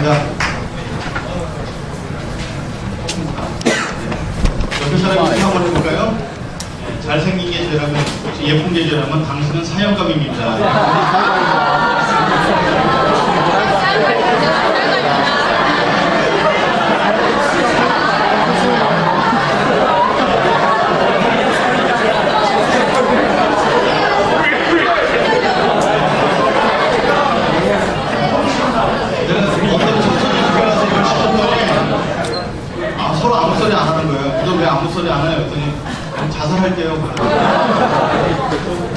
옆에 사람이 한번 해볼까요? 잘생긴 게 죄라면, 예쁜 게 죄라면 당신은 사형감입니다. 서로 아무 소리 안 하는 거예요. 너 왜 아무 소리 안 해요? 그랬더니 자살할게요.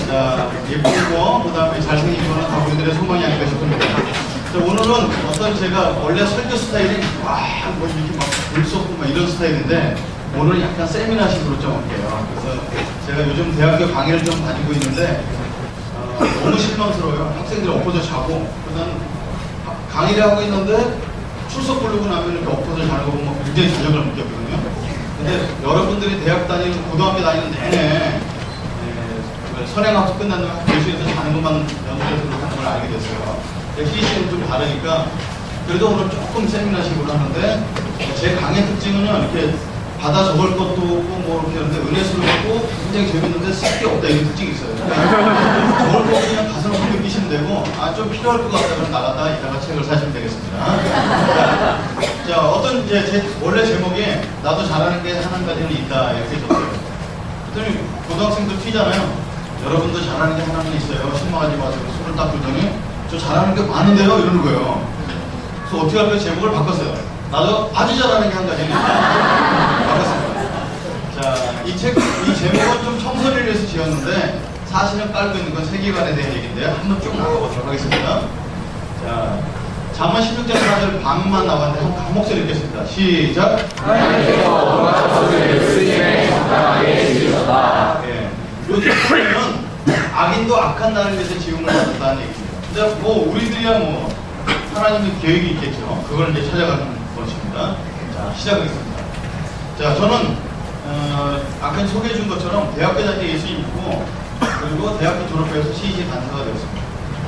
자, 예쁜 거, 그 다음에 잘생긴 거는 다 우리들의 소망이 아닐까 싶습니다. 자, 오늘은 어떤 제가 원래 설교 스타일이 뭐 이렇게 막 불쏘고 막 이런 스타일인데 오늘은 약간 세미나식으로 좀 할게요. 그래서 제가 요즘 대학교 강의를 좀 다니고 있는데 너무 실망스러워요. 학생들이 엎어져 자고 그다음 강의를 하고 있는데 출석 부르고 나면 이렇게 엎어져 자는 거 보면 굉장히 자격을 느꼈거든요. 근데 여러분들이 대학 다니는, 고등학교 다니는 내내 선행학습 끝난 다음에 교실에서 자는 것만 연습해서 하는 걸 알게 됐어요. 희시는 좀 다르니까 그래도 오늘 조금 세미나식으로 하는데 제 강의 특징은 이렇게 받아 적을 것도 없고 뭐 이렇게 하는데 은혜스럽고 굉장히 재밌는데 쓸 게 없다 이런 특징이 있어요. 적을 거 그냥 가서 놓고 느끼시면 되고 좀 필요할 것 같다 그러면 나갔다 이따가 책을 사시면 되겠습니다. 자, 어떤 이제 제 원래 제목이 나도 잘하는 게 한 가지는 있다 이렇게 적어요. 그랬더니 고등학생들 튀잖아요. 여러분도 잘하는 게 하나는 있어요. 실망하지 마세요. 손을 딱 들더니 저 잘하는 게 많은데요 이러는 거예요. 그래서 어떻게 할까요? 제목을 바꿨어요. 나도 아주 잘하는 게 한 가지는 있다. 바꿨습니다. 자, 이 제목은 좀 청소를 위해서 지었는데 사실은 깔고 있는 건 세계관에 대한 얘기인데요. 한번 쭉 나가보도록 하겠습니다. 자, 잠언 16장 4절 반만 나왔는데 한 목소리 읽겠습니다. 시작! 예, 요즘 보면 악인도 악한 나를 위해서 지음을 받았다는 얘기입니다. 근데 뭐 우리들이야 뭐 하나님의 계획이 있겠죠. 그걸 이제 찾아가는 것입니다. 자, 시작하겠습니다. 자, 저는 아까 소개해 준 것처럼 대학교 다닐 때 예수님 믿고 그리고 대학교 졸업해서 CEC 간사가 되었습니다.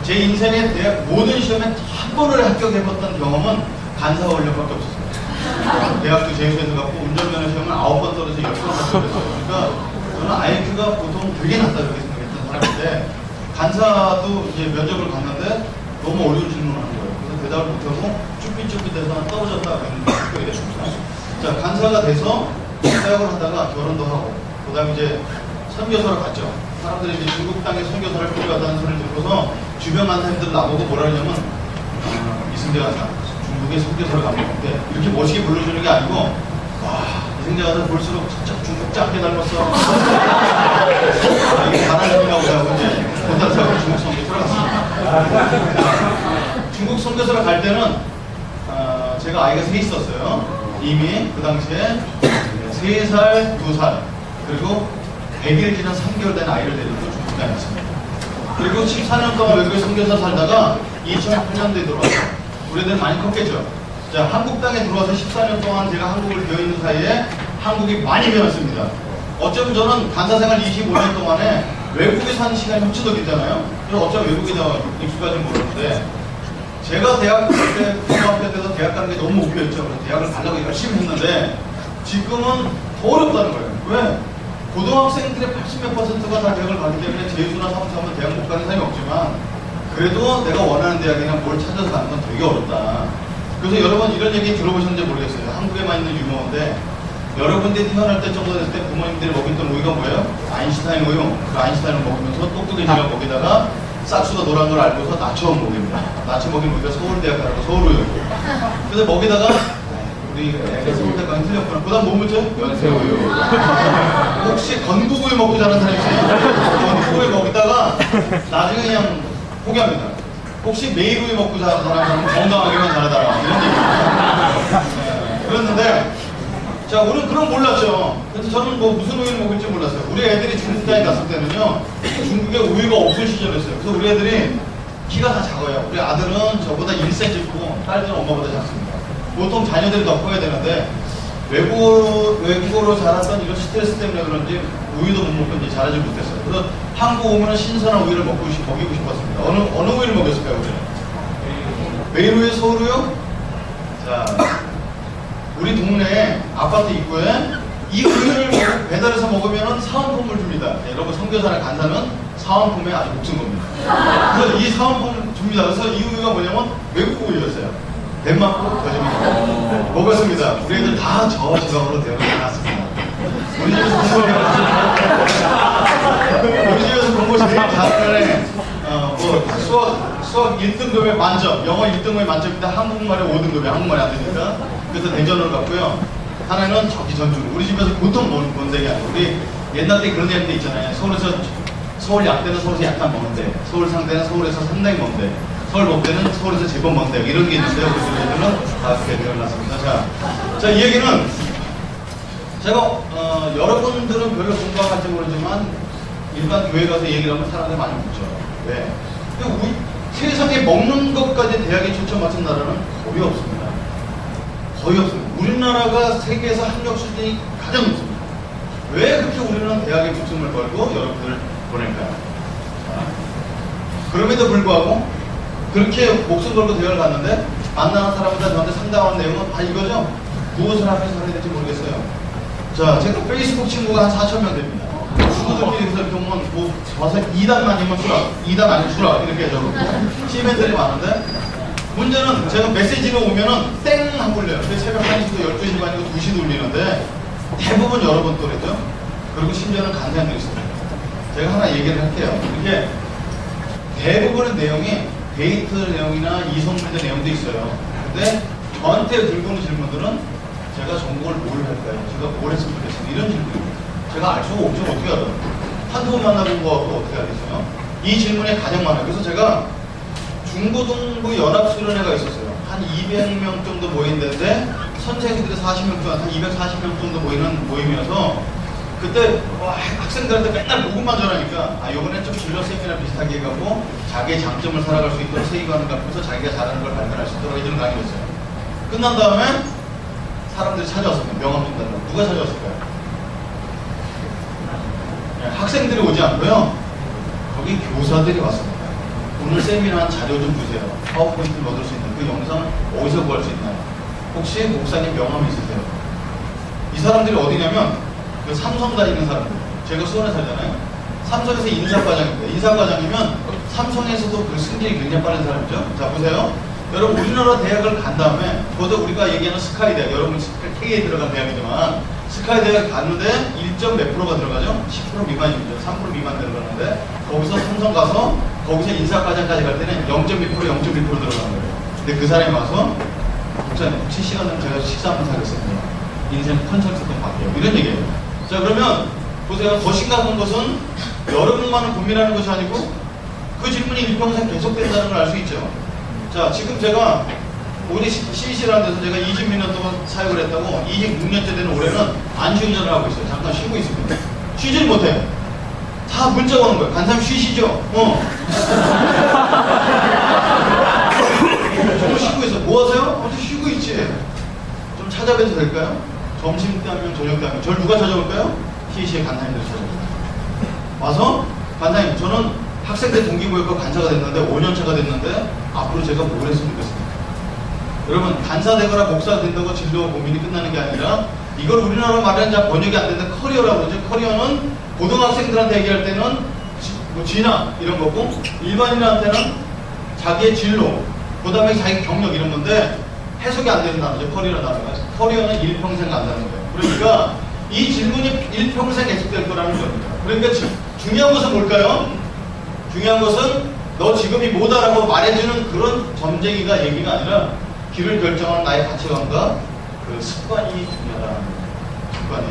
제 인생의 대학 모든 시험에 한 번을 합격해봤던 경험은 간사 원료밖에 없었습니다. 대학도 재수해서 갖고 운전면허 시험은 9번 떨어져서 10번 합격했어요. 그러니까 저는 IQ가 보통 되게 낮다 그렇게 생각했던 사람인데 간사도 이제 면접을 갔는데 너무 어려운 질문을 하는 거예요. 그래서 대답을 못하고 쭈삣쭈삣해서 떨어졌다 그런 합격이 됐습니다. 자, 간사가 돼서 사역을 하다가 결혼도 하고 그 다음에 이제 선교사로 갔죠. 사람들이 이제 중국 땅에 선교사를 필요하다는 소리를 듣고서 주변 간사님들 나보고 뭐라 하냐면 이승재 간사 중국에 선교사로 갔는데 이렇게 멋있게 불러주는 게 아니고 와 이승재 간사 볼수록 진짜 중국 짱게 닮았어. 이게 잘하는이라고 하고 이제 본다사고 중국 선교사로 갔습니다. 중국 선교사로 갈 때는 제가 아이가 셋 있었어요. 이미 그 당시에 3살, 2살 그리고 100일 지난 3개월 된 아이를 데리고 중국 다녔습니다. 그리고 14년 동안 외국에 선교사 살다가 2008년도에 들어왔어요. 우리 애들 많이 컸겠죠. 자, 한국 땅에 들어와서 14년 동안 제가 한국을 배워있는 사이에 한국이 많이 변했습니다. 어쩌면 저는 간사 생활 25년 동안에 외국에 사는 시간이 훨씬 더 길잖아요. 그래서 어쩌면 외국에 더 익숙한지 모르는데 제가 대학 때 고등학교 때도 대학 가는 게 너무 목표였죠. 그래서 대학을 가려고 열심히 했는데 지금은 더 어렵다는 거예요. 왜? 고등학생들의 80몇 %가 다 대학을 가기 때문에 재수나 사무하면 대학 못 가는 사람이 없지만 그래도 내가 원하는 대학이나 뭘 찾아서 가는 건 되게 어렵다. 그래서 여러분 이런 얘기 들어보셨는지 모르겠어요. 한국에만 있는 유머인데 여러분들이 태어날 때 정도 됐을 때 부모님들이 먹였던 우유가 뭐예요? 아인슈타인 우유. 그 아인슈타인을 먹으면서 똑똑해지가 먹이다가 싹수가 노란 걸 알고서 나초 먹입니다. 나초 먹인 우유가 서울대학 가라고 서울우유. 그래서 먹이다가 우리 애가 서울대 가긴 틀렸구나. 그 다음 뭐 묻죠? 연세우유. 혹시 건국우유 먹고 자란 사람 있어요? 건국우유 먹이다가 나중에 그냥 포기합니다. 혹시 메일우유 먹고 자란 사람은 건강하게만 자라다가 이런 얘기입니다. 네, 그랬는데 자, 우리는 그런 몰랐죠. 그래서 저는 뭐 무슨 우유를 먹을지 몰랐어요. 우리 애들이 중국 땅에 갔을 때는요, 중국에 우유가 없을 시절이었어요. 그래서 우리 애들이 키가 다 작아요. 우리 아들은 저보다 1cm 크고 딸들은 엄마보다 작습니다. 보통 자녀들이 더 커야 되는데 외국어로 자랐던 이런 스트레스 때문에 그런지 우유도 못 먹고 이제 자라지 못했어요. 그래서 한국 오면 신선한 우유를 먹이고 싶었습니다. 어느 우유를 먹였을까요, 우리는? 메일 우유, 서울 우유? 자, 우리 동네 아파트 입구에 이 우유를 배달해서 먹으면 사은품을 줍니다. 네, 여러분 선교사나 간사는 사은품에 아주 목숨 겁니다. 그래서 이 사은품 줍니다. 그래서 이 우유가 뭐냐면 외국 우유였어요. 뱀 맞고 거짓말 먹었습니다. 우리 애들 다 저 지방으로 대학을 나왔습니다. 우리 집에서 본 것이 작년에 수학 1등급에 만점, 영어 1등급에 만점인데 한국말에 5등급에 한국말이 안 되니까 그래서 대전으로 갔고요. 하나는 저기 전주. 우리 집에서 보통 먼 데가 아니고 우리 옛날 때 그런 데 있잖아요. 서울 약대는 서울에서 약간 먼데, 서울 상대는 서울에서 상당히 먼데, 서울 법대는 서울에서 제법 먼데 이런 게 있는데요. 그래서 저희들은 다 그렇게 되어났습니다. 자, 이 얘기는 제가 여러분들은 별로 공감할지 모르지만 일반 교회 가서 얘기를 하면 사람들이 많이 묻죠. 왜? 근데 세상에 먹는 것까지 대학에 초점 맞춘 나라는 거의 없습니다. 거의 없습니다. 우리나라가 세계에서 학력 수준이 가장 높습니다. 왜 그렇게 우리는 대학에 목숨을 걸고 여러분들을 보낼까요? 그럼에도 불구하고 그렇게 목숨 걸고 대학을 갔는데 만나는 사람마다 저한테 상담하는 내용은 다 이거죠? 무엇을 하면서 살아야 될지 모르겠어요. 자, 제가 페이스북 친구가 한 4,000명 됩니다. 친구들끼리 그래서 보면 뭐 와서 2단 아니면 수락, 2단 아니면 수락 이렇게 적고 시민들이 많은데 문제는 제가 메시지가 오면은 땡 하고 울려요. 새벽 1시도 12시 반이고 2시도 울리는데 대부분 여러분 또래죠. 그리고 심지어는 간사님들이 있습니다. 제가 하나 얘기를 할게요. 이게 대부분의 내용이 데이트 내용이나 이성문제 내용도 있어요. 근데 저한테 들고 오는 질문들은 제가 전공을 뭘 할까요? 제가 뭘 했으면 좋겠어요? 이런 질문입니다. 제가 알 수가 없죠. 어떻게 알아요? 한두 번 만나본 거 갖고 어떻게 알겠어요? 이 질문이 가장 많아요. 그래서 제가 중고등부 연합수련회가 있었어요. 한 200명 정도 모인데 선생님들이 40명 정도, 한 240명 정도 모이는 모임이어서 그때 학생들한테 맨날 모금만 전하니까 요번엔 좀 진로 세미나 비슷하게 해가고 자기의 장점을 살아갈 수 있도록 세이관을 갖고서 자기가 잘하는 걸 발견할 수 있도록 이런 강의였어요. 끝난 다음에 사람들이 찾아왔습니다. 명함 준다고. 누가 찾아왔을까요? 학생들이 오지 않고요. 거기 교사들이 왔습니다. 오늘 세미나 자료 좀 주세요. 파워포인트를 얻을 수 있는 그 영상 어디서 구할 수 있나요? 혹시 목사님 명함 있으세요? 이 사람들이 어디냐면 그 삼성 다니는 사람들. 제가 수원에 살잖아요. 삼성에서 인사과장입니다. 인사과장이면 삼성에서도 그 승진이 굉장히 빠른 사람이죠. 자, 보세요. 여러분 우리나라 대학을 간 다음에 저도 우리가 얘기하는 스카이 대학, 여러분 K에 들어간 대학이지만 스카이 대학 갔는데 1점 몇 프로가 들어가죠? 10% 미만입니다. 3% 미만 들어가는데 거기서 삼성 가서 거기서 인사과장까지 갈 때는 0.2%, 0.1% 들어가는 거예요. 근데 그 사람이 와서 목사님 혹시 시간 되면 제가 식사 한번 사겠습니다. 인생 컨설팅 좀 받게요. 이런 얘기예요. 자, 그러면 보세요. 더 심각한 것은 여러분만은 고민하는 것이 아니고 그 질문이 일평생 계속된다는 걸 알 수 있죠. 자, 지금 제가 우리 CC라는 데서 제가 20년 동안 사역을 했다고 26년째 되는 올해는 안쉬운전을 하고 있어요. 잠깐 쉬고 있습니다. 쉬질 못해. 다 문자가 오는 거예요. 간사님 쉬시죠? 정말 쉬고 있어. 뭐 하세요? 어디 쉬고 있지. 좀 찾아뵈도 될까요? 점심 때 하면 저녁 때 하면 저를 누가 찾아올까요? CC의 간사님들 찾아올까요? 와서 간사님 저는 학생 때 동기부여과 간사가 됐는데 5년차가 됐는데 앞으로 제가 뭘 했으면 좋겠습니까? 여러분 간사 되거나 목사가 된다고 진로 고민이 끝나는 게 아니라 이걸 우리나라 말하는 자 번역이 안 되는데 커리어라고 그러죠. 커리어는 고등학생들한테 얘기할 때는 뭐 진학 이런 거고 일반인한테는 자기의 진로 그 다음에 자기 경력 이런 건데 해석이 안 되는 단어죠. 커리어라는 단어가. 커리어는 일평생 간다는 거예요. 그러니까 이 질문이 일평생 계속될 거라는 겁니다. 그러니까 중요한 것은 뭘까요? 중요한 것은 너 지금이 뭐다라고 말해주는 그런 점쟁이가 얘기가 아니라 길을 결정하는 나의 가치관과 그 습관이 중요하다는 거예요. 습관이.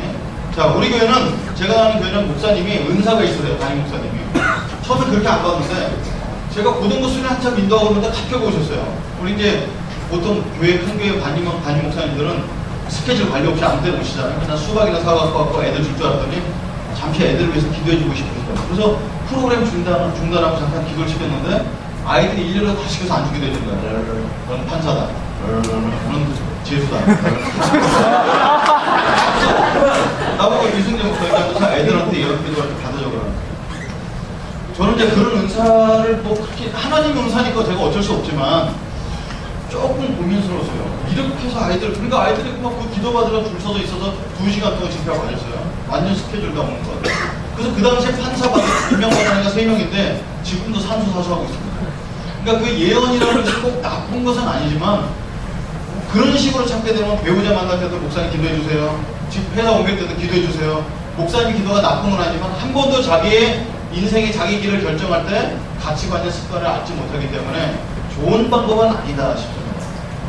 자, 우리 교회는 제가 가는 교회는 목사님이 은사가 있어요. 담임 목사님이. 처음에 그렇게 안 봤는데 제가 고등부 수련 한참 인도하고 있는데 갑자기 오셨어요. 우리 이제 보통 교회 큰 교회 담임 목사님들은 스케줄 관리 없이 아무 때나 오시잖아요. 그냥 수박이나 사과 갖고 애들 줄 줄 알았더니 잠시 애들을 위해서 기도해주고 싶으시더라고요. 그래서 프로그램 중단하고 잠깐 기도를 시켰는데 아이들이 1년을 다 시켜서 안 주게 되는 거예요. 너는 판사다. 너는 재수다. 나보고 이승재 목사님이 애들한테 이런 기도를 받아 적어라. 저는 이제 그런 은사를 뭐 그렇게 하나님 은사니까 제가 어쩔 수 없지만 조금 고민스러웠어요. 이렇게 해서 그러니까 아이들이 막 그 기도 받으러 줄 서서 있어서 2시간 동안 집회가 맞았어요. 완전 스케줄 다 오는 거. 그래서 그 당시에 판사 받은 2명 받은 애가 3명인데 지금도 산수사수하고 있습니다. 그러니까 그 예언이라는 것이 꼭 나쁜 것은 아니지만 그런 식으로 찾게 되면 배우자 만날 때도 목사님 기도해 주세요. 집 회사 옮길 때도 기도해 주세요. 목사님 기도가 나쁜 건 아니지만 한 번도 자기의 인생의 자기 길을 결정할 때 가치관의 습관을 알지 못하기 때문에 좋은 방법은 아니다 싶습니다.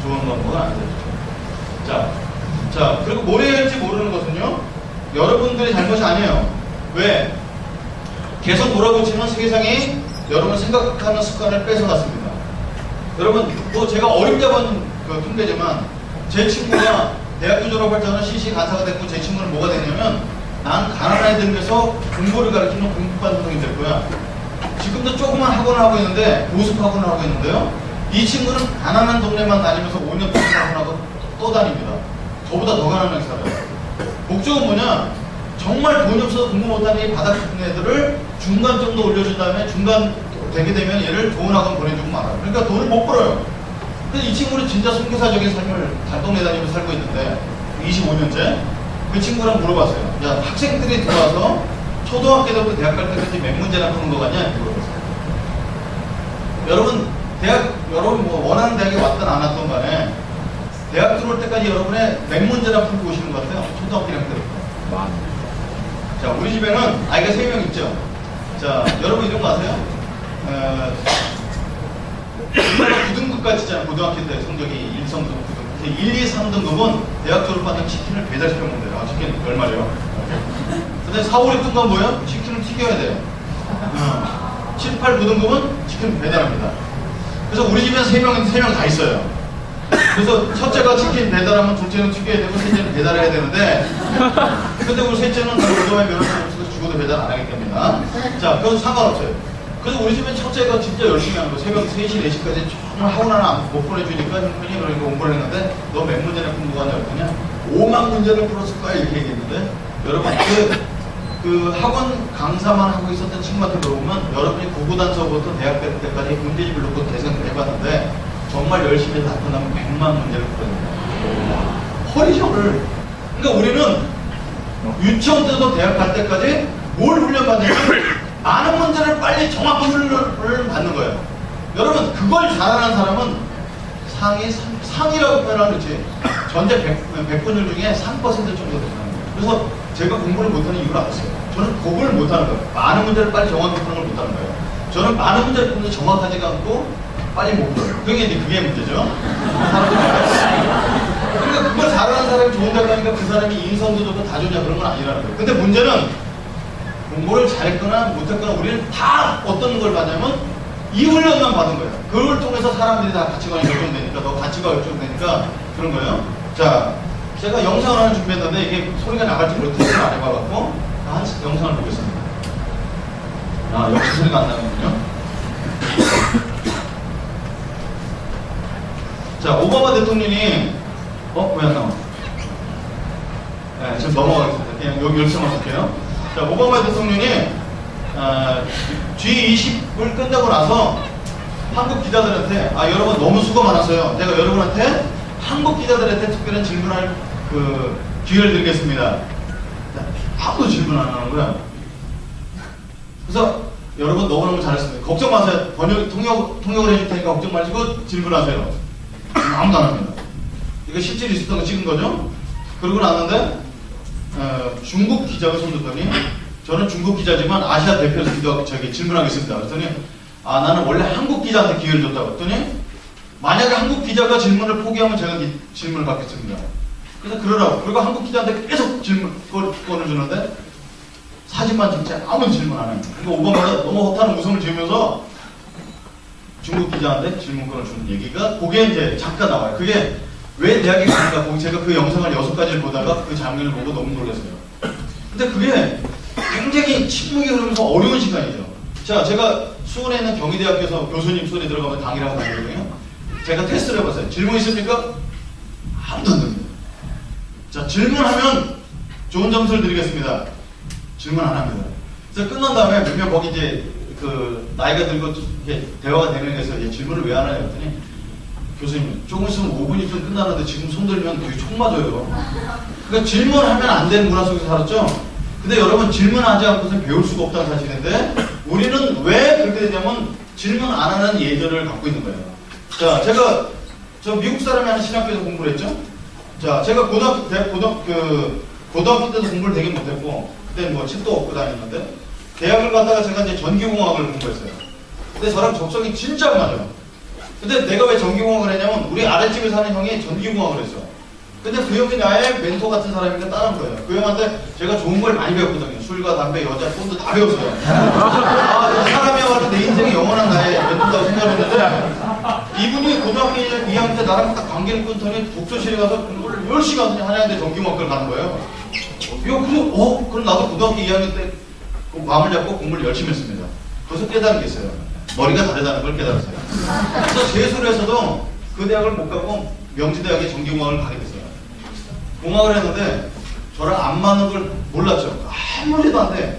좋은 방법은 아니다 싶습니다. 자, 그리고 뭘 해야 할지 모르는 것은요, 여러분들의 잘못이 아니에요. 왜? 계속 몰아붙이면 세상이 여러분 생각하는 습관을 뺏어갔습니다. 여러분, 뭐 제가 어림잡은 그 핑계지만 제 친구가 대학교 졸업할 때는 CC 간사가 됐고 제 친구는 뭐가 됐냐면 난 가난한 애들에서 공부를 가르치는 공부반 선생님이 될 거야. 지금도 조그만 학원을 하고 있는데 보습 학원을 하고 있는데요. 이 친구는 가난한 동네만 다니면서 5년 보습 학원하고 또 다닙니다. 저보다 더 가난하게 살아요. 목적은 뭐냐? 정말 돈이 없어서 공부 못하는 이 바닥 깊은 애들을 중간 정도 올려준 다음에 중간 되게 되면 얘를 좋은 학원 보내주고 말아요. 그러니까 돈을 못 벌어요. 근데 이 친구는 진짜 선교사적인 삶을 달동네 다니면서 살고 있는데 25년째 그 친구랑 물어봤어요. 야, 학생들이 들어와서 초등학교 때부터 대학 갈 때까지 몇 문제나 푸는 거 같냐? 물어봤어요. 여러분 뭐 원하는 대학에 왔든 안 왔든 간에 대학 들어올 때까지 여러분의 몇 문제나 풀고 오시는 것 같아요. 초등학교 때부터. 자, 우리 집에는 아이가 3명 있죠. 자, 여러분 이런 거 아세요? 9등급까지 있잖아요. 고등학교 때 성적이 1, 3등급, 9등급. 1, 2, 3등급은 대학 졸업하는 치킨을 배달시켜 먹는데요. 아, 치킨 얼마래요? 근데 4, 5, 6등급은 뭐예요? 치킨을 튀겨야 돼요. 7, 8, 9등급은 치킨을 배달합니다. 그래서 우리 집에는 3명 다 있어요. 그래서 첫째가 치킨 배달하면 둘째는 튀겨야 되고 셋째는 배달해야 되는데 근데 우리 셋째는 고등학교 면허증 없어서 죽어도 배달 안 하게 됩니다. 자, 그건 상관없어요. 그래서 우리 집엔 첫째가 진짜 열심히 하는 거예요. 새벽 3시, 4시까지 정말 학원 하나 못 보내주니까 형편이 그러니까 공부를 했는데 너 몇 문제나 공부하냐 그랬더니 5만 문제를 풀었을 거야 이렇게 얘기했는데 여러분 그 학원 강사만 하고 있었던 친구한테 물어보면 여러분이 구구단서부터 대학 때까지 문제집을 놓고 대생을 해봤는데 정말 열심히 해서 나타나면 100만 문제를 풀어냅니다. 허리셔를. 그러니까 우리는 유치원 때부터 대학 갈 때까지 뭘 훈련받냐면 많은 문제를 빨리 정확히 훈련을 받는 거예요. 여러분 그걸 잘하는 사람은 상이라고 표현하는 거지. 전체 100분들 중에 3% 정도 되는 거예요. 그래서 제가 공부를 못하는 이유를 알았어요. 저는 그걸 못하는 거예요. 많은 문제를 빨리 정확히 푸는 걸 못하는 거예요. 저는 많은 문제를 푸는데 정확하지가 않고 빨리 못 풀어요. 그게 문제죠. 그러니까 그걸 잘하는 사람이 좋은 대학 가니까 그 사람이 인성도 좋고 다 좋냐 그런 건 아니라는 거예요. 근데 문제는 공부를 잘했거나 못했거나 우리는 다 어떤 걸 받냐면 이 훈련만 받은 거예요. 그걸 통해서 사람들이 다 가치관이 결정되니까 더 가치가 결정되니까 그런 거예요. 자, 제가 영상을 하나 준비했는데 이게 소리가 나갈지 모르고 테스트를 안 해봐갖고 한 영상을 보겠습니다. 아, 역시 소리가 안 나는군요. 자, 오바마 대통령이 왜 안 나와? 네, 지금 넘어가겠습니다. 그냥 여기서만 할게요. 자, 오바마 대통령이 G20을 끝나고 나서 한국 기자들한테 여러분 너무 수고 많았어요. 내가 여러분한테 한국 기자들한테 특별한 질문할 그 기회를 드리겠습니다. 아무도 질문 안 하는 거야. 그래서 여러분 너무너무 잘했습니다. 걱정 마세요. 통역을 해줄 테니까 걱정 마시고 질문하세요. 아무도 안 합니다. 이거 실제로 있었던 거 찍은 거죠? 그러고 났는데 중국 기자가 손들더니 저는 중국 기자지만 아시아 대표에서 질문하겠습니다. 그랬더니 나는 원래 한국 기자한테 기회를 줬다고 했더니 만약에 한국 기자가 질문을 포기하면 제가 질문을 받겠습니다. 그래서 그러라고. 그리고 한국 기자한테 계속 질문권을 주는데 사진만 찍지 아무 질문 안 해요. 그러니까 오바마가 너무 허탄한 웃음을 지으면서 중국 기자한테 질문권을 주는 얘기가 그게 이제 잠깐 나와요. 그게 왜 대학에 가는가 제가 그 영상을 6가지를 보다가 그 장면을 보고 너무 놀랐어요. 근데 그게 굉장히 침묵이 흐르면서 어려운 시간이죠. 자, 제가 수원에 있는 경희대학교에서 교수님 수원에 들어가면 강의를 하고 다니거든요. 제가 테스트를 해봤어요. 질문 있습니까? 아무도 안 됩니다. 자, 질문하면 좋은 점수를 드리겠습니다. 질문 안 합니다. 그래서 끝난 다음에 몇 명 거기 이제 그 나이가 들고 이렇게 대화가 되는 데서 질문을 왜 안 하냐 했더니 교수님, 조금 있으면 5분이 좀 끝나는데 지금 손 들면 되게 총 맞아요. 그러니까 질문하면 안 되는 문화 속에서 살았죠? 근데 여러분, 질문하지 않고서 배울 수가 없다는 사실인데, 우리는 왜 그렇게 되냐면, 질문 안 하는 예절을 갖고 있는 거예요. 자, 저 미국 사람이 하는 신학교에서 공부를 했죠? 자, 제가 고등학교 때도 공부를 되게 못했고, 그때 뭐 책도 없고 다녔는데, 대학을 갔다가 제가 이제 전기공학을 공부했어요. 근데 저랑 적성이 진짜 안 맞아요. 근데 내가 왜 전기공학을 했냐면, 우리 아랫집에 사는 형이 전기공학을 했어. 근데 그 형이 나의 멘토 같은 사람이니까 따른 거예요. 그 형한테 제가 좋은 걸 많이 배웠거든요. 술과 담배, 여자, 폰도 다 배웠어요. 아, 이 사람이야말로 내 인생의 영원한 나의 멘토라고 생각했는데, 이분이 고등학교 2학년 때 나랑 딱 관계를 끊더니 독서실에 가서 공부를 열심히 하더니 한양대 전기공학과를 가는 거예요. 그럼 나도 고등학교 2학년 때 마음을 잡고 공부를 열심히 했습니다. 거기서 깨달은 게 있어요. 머리가 다르다는 걸 깨달았어요. 그래서 재수를 그 대학을 못 가고 명지대학에 전기공학을 가게 됐어요. 공학을 했는데 저랑 안 맞는 걸 몰랐죠. 아무리도 안 돼.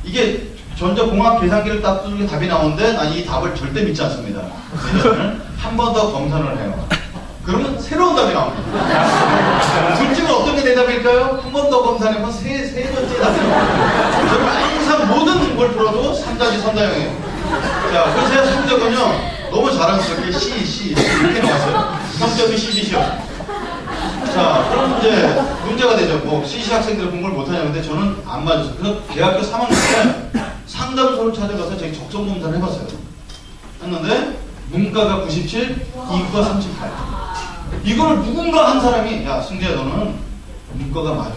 이게 전자공학 계산기를 딱 두는 게 답이 나오는데 난 이 답을 절대 믿지 않습니다. 한 번 더 검사를 해요. 그러면 새로운 답이 나옵니다. 둘 중에 어떤 게 내 답일까요? 한 번 더 검사하면 세 번째 답이 나옵니다. 저는 항상 모든 걸 풀어도 3자지 3다형이에요. 자, 그래서 제가 성적은요, 너무 자랑스럽게 C 이렇게 나왔어요. 성적이 CBC요. 자, 그럼 이제 문제가 되죠. 뭐 CC 학생들은 공부를 못하냐. 근데 저는 안 맞았어요. 그래서 대학교 3학년 때 상담소를 찾아가서 제가 적성검사를 해봤어요. 했는데 문과가 97, 이과 38. 이걸 누군가 한 사람이, 야 승재야, 너는 문과가 맞아.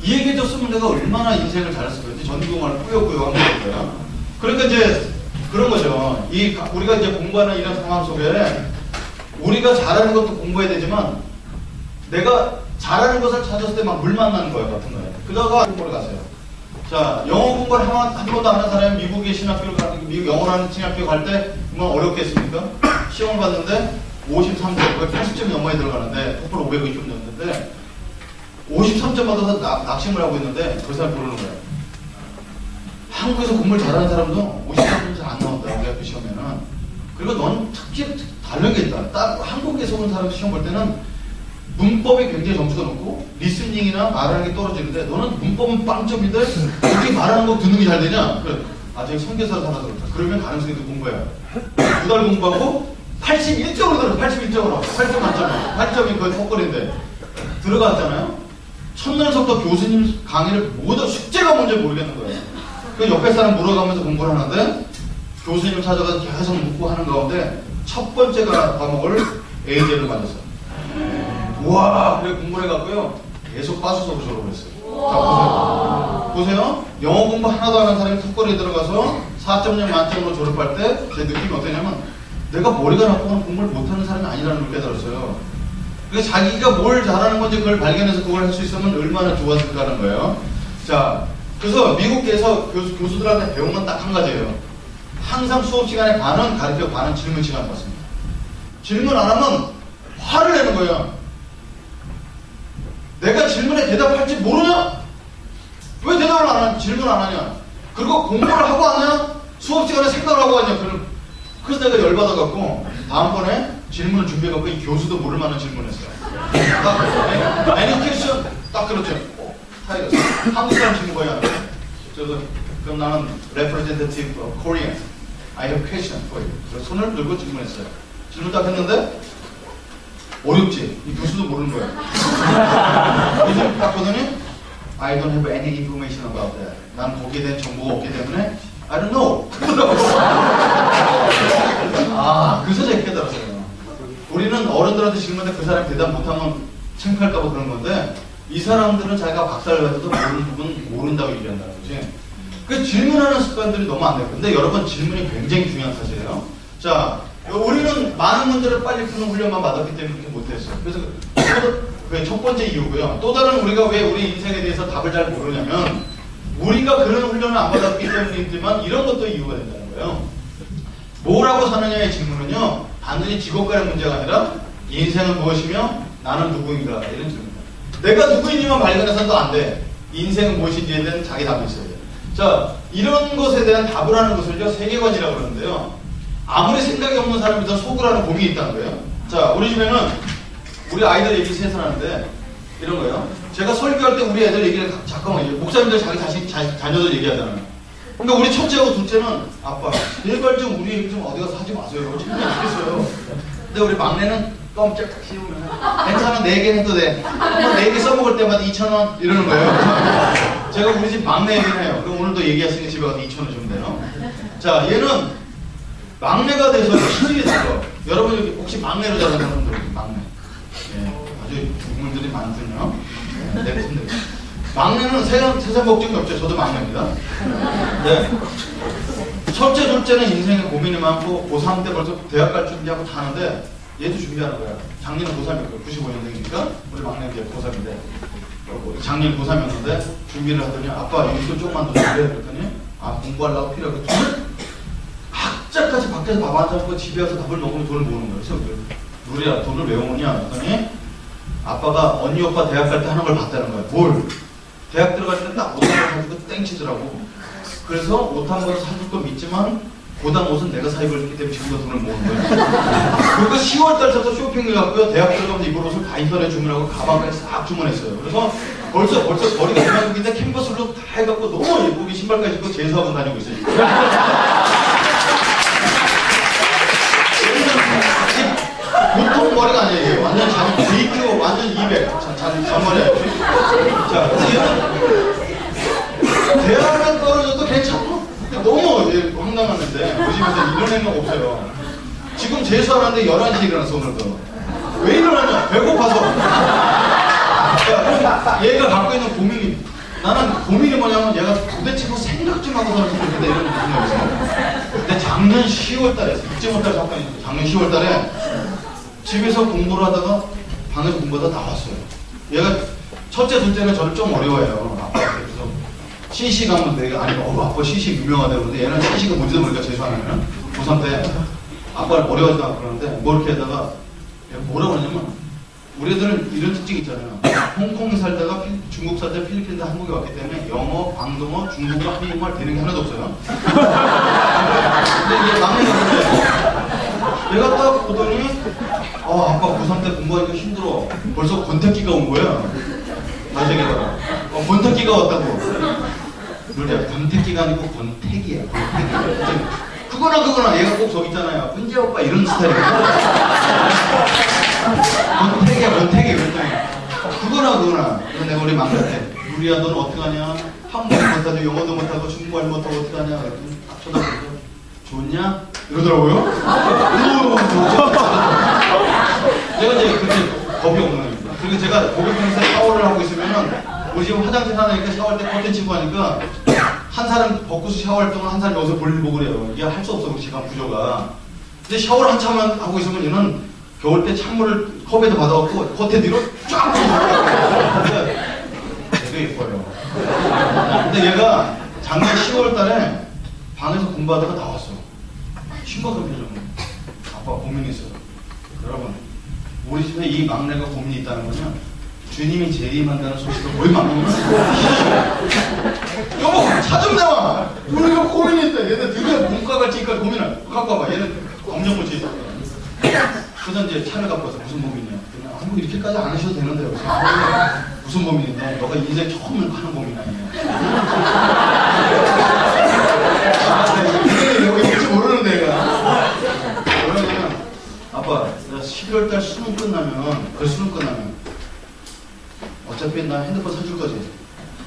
이 얘기해줬으면 내가 얼마나 인생을 잘했을 거지. 전공을 꾸역꾸역 한 거예요. 그러니까 이제 그런 거죠. 우리가 이제 공부하는 이런 상황 속에 우리가 잘하는 것도 공부해야 되지만, 내가 잘하는 것을 찾았을 때 막 물 만나는 거예요, 같은 거예요. 그러다가 공부를 갔어요. 자, 영어 공부를 한 번도 안 하는 사람이 미국의 신학교를 미국 영어를 하는 신학교 갈 때 뭐 어렵겠습니까? 시험 봤는데 53점, 거의 80점이 넘어야 들어가는데 토플 550점 넘는데 53점 받아서 낙심을 하고 있는데 그 사람 부르는 거예요. 한국에서 공부를 잘하는 사람도 53점 잘 안 나온다, 우리 학교 시험에는. 그리고 넌 다른 게 있다. 딱 한국에서 온 사람 시험 볼 때는 문법이 굉장히 점수가 높고 리스닝이나 말하는 게 떨어지는데 너는 문법은 빵점인데 어떻게 말하는 거 듣는 게 잘 되냐? 그래. 아, 제가 선교사를 살아서 그렇다. 그러면 가능성이 더 공부해요. 2달 공부하고 81점으로 들어. 81점으로. 8점 만점에. 8점이 거의 턱걸인데 들어갔잖아요. 첫날부터 교수님 강의를 모두 숙제가 뭔지 모르겠는 거예요. 그 옆에 사람 물어가면서 공부를 하는데 교수님 찾아가서 계속 묻고 하는 가운데 첫 번째 과목을 A제를 맞았어요. 우와, 그래 공부를 해갖고요, 계속 빠져서 졸업했어요. 자, 보세요. 영어 공부 하나도 안 하는 사람이 턱걸이에 들어가서 4.0 만점으로 졸업할 때 제 느낌이 어떠냐면, 내가 머리가 나쁘거나 공부를 못하는 사람이 아니라는 걸 깨달았어요. 그러니까 자기가 뭘 잘하는 건지 그걸 발견해서 그걸 할 수 있으면 얼마나 좋았을까는 거예요. 자, 그래서 미국에서 교수들한테 배운 건 딱 한 가지예요. 항상 수업 시간에 반은 가르쳐, 반은 질문 시간을 갖습니다. 질문 안 하면 화를 내는 거예요. 내가 질문에 대답할지 모르냐? 왜 대답을 안 하냐? 질문 안 하냐? 그리고 공부를 하고 왔냐? 수업 시간에 생각을 하고 왔냐? 그래서 내가 열받아갖고 다음번에 질문을 준비해갖고 이 교수도 모를 만한 질문을 했어요. 딱 any question? 딱 그렇죠. 타이거스. 한국 사람 질문 거의 안 해요. 그럼 나는 representative of Korean. I have question for you. 그래서 손을 들고 질문했어요. 질문 딱 했는데 어렵지? 이 교수도 모르는 거야. 그래서 딱 보더니 I don't have any information about that. 난 거기에 대한 정보가 없기 때문에 I don't know. 아, 그래서 제가 깨달았어요. 우리는 어른들한테 질문에 그 사람이 대답 못하면 창피할까봐 그런 건데, 이 사람들은 자기가 박사를 가서도 모르는 부분 모른다고 얘기한다는 거지. 그 질문하는 습관들이 너무 안 돼요. 근데 여러분, 질문이 굉장히 중요한 사실이에요. 자, 우리는 많은 문제를 빨리 푸는 훈련만 받았기 때문에 그렇게 못했어요. 그래서 그게 첫 번째 이유고요. 또 다른 우리가 왜 우리 인생에 대해서 답을 잘 모르냐면, 우리가 그런 훈련을 안 받았기 때문이지만 이런 것도 이유가 된다는 거예요. 뭐라고 사느냐의 질문은요, 단순히 직업간의 문제가 아니라 인생은 무엇이며 나는 누구인가, 이런 질문입니다. 내가 누구인지만 발견해서도 안 돼. 인생은 무엇인지에 대한 자기 답이 있어야 돼요. 자, 이런 것에 대한 답을 하는 것을요, 세계관이라고 그러는데요. 아무리 생각이 없는 사람이든 속으로 하는 고민이 있다는 거예요. 자, 우리 집에는 우리 아이들 얘기 셋을 하는데 이런 거예요. 제가 설교할 때 우리 애들 얘기를 잠깐만, 목사님들 자녀들 얘기하잖아요. 그러니까 우리 첫째하고 둘째는 아빠 제발 좀 우리 얘기 좀 어디 가서 하지 마세요. 정말 좋겠어요. 근데 우리 막내는 껌짝 씌우면 괜찮아, 4개 해도 돼. 4개 써먹을 때마다 2,000원 이러는 거예요. 제가 우리 집 막내 얘기를 해요. 그럼 오늘도 얘기했으니 집에 가서 2,000원 주면 돼요. 자, 얘는 막내가 돼서 시집이 들어. 여러분 여기 혹시 막내로 자라는 분들, 막내. 예, 아주 부모님들이 많군요. 네, 네. 막내는 세상 걱정이 없죠. 저도 막내입니다. 네. 첫째, 둘째는 인생에 고민이 많고 고3 때 벌써 대학 갈 준비하고 다 하는데 얘도 준비하는 거야. 작년은 고3이었고 95년생이니까 우리 막내 이제 고3인데 작년 고3이었는데 준비를 하더니 아빠 여기서 조금만 더 준비해 그랬더니 아 공부하려고 필요하고 돈을 학자까지 밖에서 밥 안 사고 집에 와서 밥을 먹으면 돈을 모으는 거예요. 그래서 누리야 돈을 왜 모으냐 그랬더니 아빠가 언니 오빠 대학 갈 때 하는 걸 봤다는 거야. 뭘? 대학 들어갈 때 딱 옷 한 번 사주고 땡치더라고. 그래서 옷 한 번 사줄 거 믿지만 고당 옷은 내가 사 입었기 때문에 지금도 돈을 모으는 거예요. 그리고 10월달부터 쇼핑을 갔고요. 대학 들어가면서 입을 옷을 다 인터넷 주문하고 가방까지 싹 주문했어요. 그래서 벌써 거리가 대만국인데 캔버스로 다 해갖고 너무 예쁘게 신발까지 입고 재수하고 다니고 있어요. 보통 머리가 아니에요. 이게. 완전 JQ 완전 200 잔머리야. 자, 근데 얘는 대학에 떨어져도 괜찮고 너무 황당하는데 우리 집에서 이런 애가 없어요. 지금 재수하는데 11시에 일어났어 오늘도. 왜 일어나냐? 배고파서. 얘가 갖고 있는 고민이 나는 고민이 뭐냐면 얘가 도대체 뭐 생각 좀 하고 살았으면 좋겠다 이런 고민이 있어. 근데 작년 10월달에 잊지 못할 사건이 있어요. 작년 10월달에 집에서 공부를 하다가 방에서 공부하다 나왔어요. 얘가 첫째, 둘째는 저를 좀 어려워해요. 아빠한테. 그래서 시식 하면 내가 아니 아빠 시식 유명하다고 그러는데 얘는 시식은 뭔지도 모르니까 재수하면 고3 때 아빠를 어려워하지도 그러는데 뭐 이렇게 하다가 뭐라고 하냐면 우리 애들은 이런 특징이 있잖아요. 홍콩에 살다가 중국 살 때 필리핀에서 한국에 왔기 때문에 영어, 광동어, 중국어, 한국말 되는 게 하나도 없어요. 근데 이게 막내가 그래. 얘가 딱 보더니 아빠 고3 때 공부하니까 힘들어. 벌써 권태기가 온 거야. 나중에다가 권태기가 왔다고. 누리야 권태기가 아니고 권태기야. 권태기. 그거나 얘가 꼭 저기 있잖아요. 은재 오빠 이런 스타일이거든. 권태기 그랬더니 그거나. 그래서 내가 우리 막내한테 누리야 넌 어떡하냐? 한국말 못하고 영어도 못하고 중국말 못하고 어떡하냐? 그랬더니 딱 쳐다보고 좋냐? 이러더라고요. 제가 이제 그렇게 겁이 없는 거예요. 그리고 제가 목욕탕에서 샤워를 하고 있으면은 우리 지금 화장실 하나니까 샤워할 때 커튼 치고 하니까 한 사람 벗고서 샤워할 동안 한 사람 여기서 볼일 보고 그래요. 이게 할 수 없어 우리 시간 구조가. 근데 샤워를 한참만 하고 있으면 얘는 겨울 때 찬물을 컵에다 받아갖고 겉에 뒤로 쫙 뿌려요. 되게 예뻐요. 근데 얘가 작년 10월 달에 방에서 공부하다가 나왔어. 심각한 표정. 아빠 고민이 있어요. 여러분, 우리 집에 이 막내가 고민이 있다는 거는 주님이 재림한다는 소식을 거의 막내는 여보, 차 좀 내와! 우리가 고민이 있다. 얘는 드디어 문과 갈지니까 고민을 갖고 와봐. 얘는 검정고치. 그래서 이제 차를 갖고 와서 무슨 고민이야? 그냥 뭐 이렇게까지 안 하셔도 되는데요. 무슨 고민인데? 너가 인생 처음 하는 고민 아니야. 여기 있을지 모르는데 얘가. 그러면 아빠, 12월달 수능 끝나면 어차피 나 핸드폰 사줄 거지.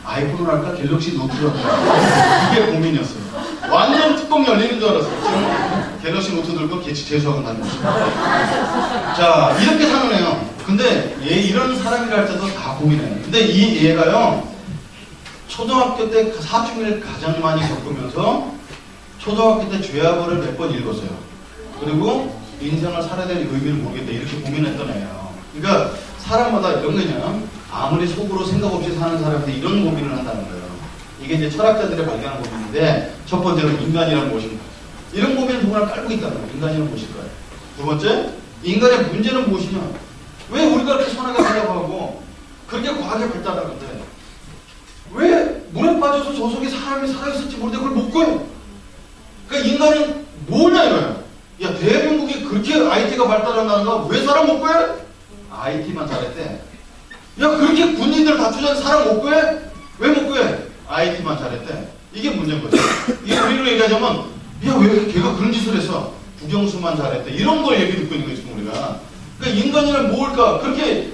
아이폰을 할까? 갤럭시 노트를 할까? 이게 고민이었어요. 완전 뚜껑 열리는 줄 알았어요. 지금 갤럭시 노트 들고 재수하고 다니고. 자, 이렇게 사는 애요. 근데 얘 이런 사람이라 할 때도 다 고민해요. 근데 이 얘가요, 초등학교 때 사춘기를 가장 많이 겪으면서 초등학교 때 죄아벌을 몇 번 읽었어요. 그리고 인생을 살아야 될 의미를 모르겠다. 이렇게 고민했던 애예요. 그러니까 사람마다 이런 거냐, 아무리 속으로 생각 없이 사는 사람한테 이런 고민을 한다는 거예요. 이게 이제 철학자들의 발견한 고민인데, 첫 번째는 인간이란 무엇인가. 이런 고민을 누구나 깔고 있다는 거예요. 인간이란 무엇일까요? 두 번째, 인간의 문제는 무엇이냐. 왜 우리가 그렇게 선하게 살려고 하고 그렇게 과하게 발달하는데 왜 물에 빠져서 저 속에 사람이 살아있을지 모르는데 그걸 못 구해요. 그러니까 인간은 뭐냐 이거야. 야, 대한민국이 그렇게 IT가 발달한다는가? 왜 사람 못 구해? IT만 잘했대. 야, 그렇게 군인들 다투자는 사람 못 구해? 왜 못 구해? IT만 잘했대. 이게 문제인 거죠. 이게 우리로 얘기하자면, 야, 왜 걔가 그런 짓을 했어? 국영수만 잘했대. 이런 걸 얘기 듣고 있는 거지, 지금 우리가. 그러니까 인간이란 뭘까? 그렇게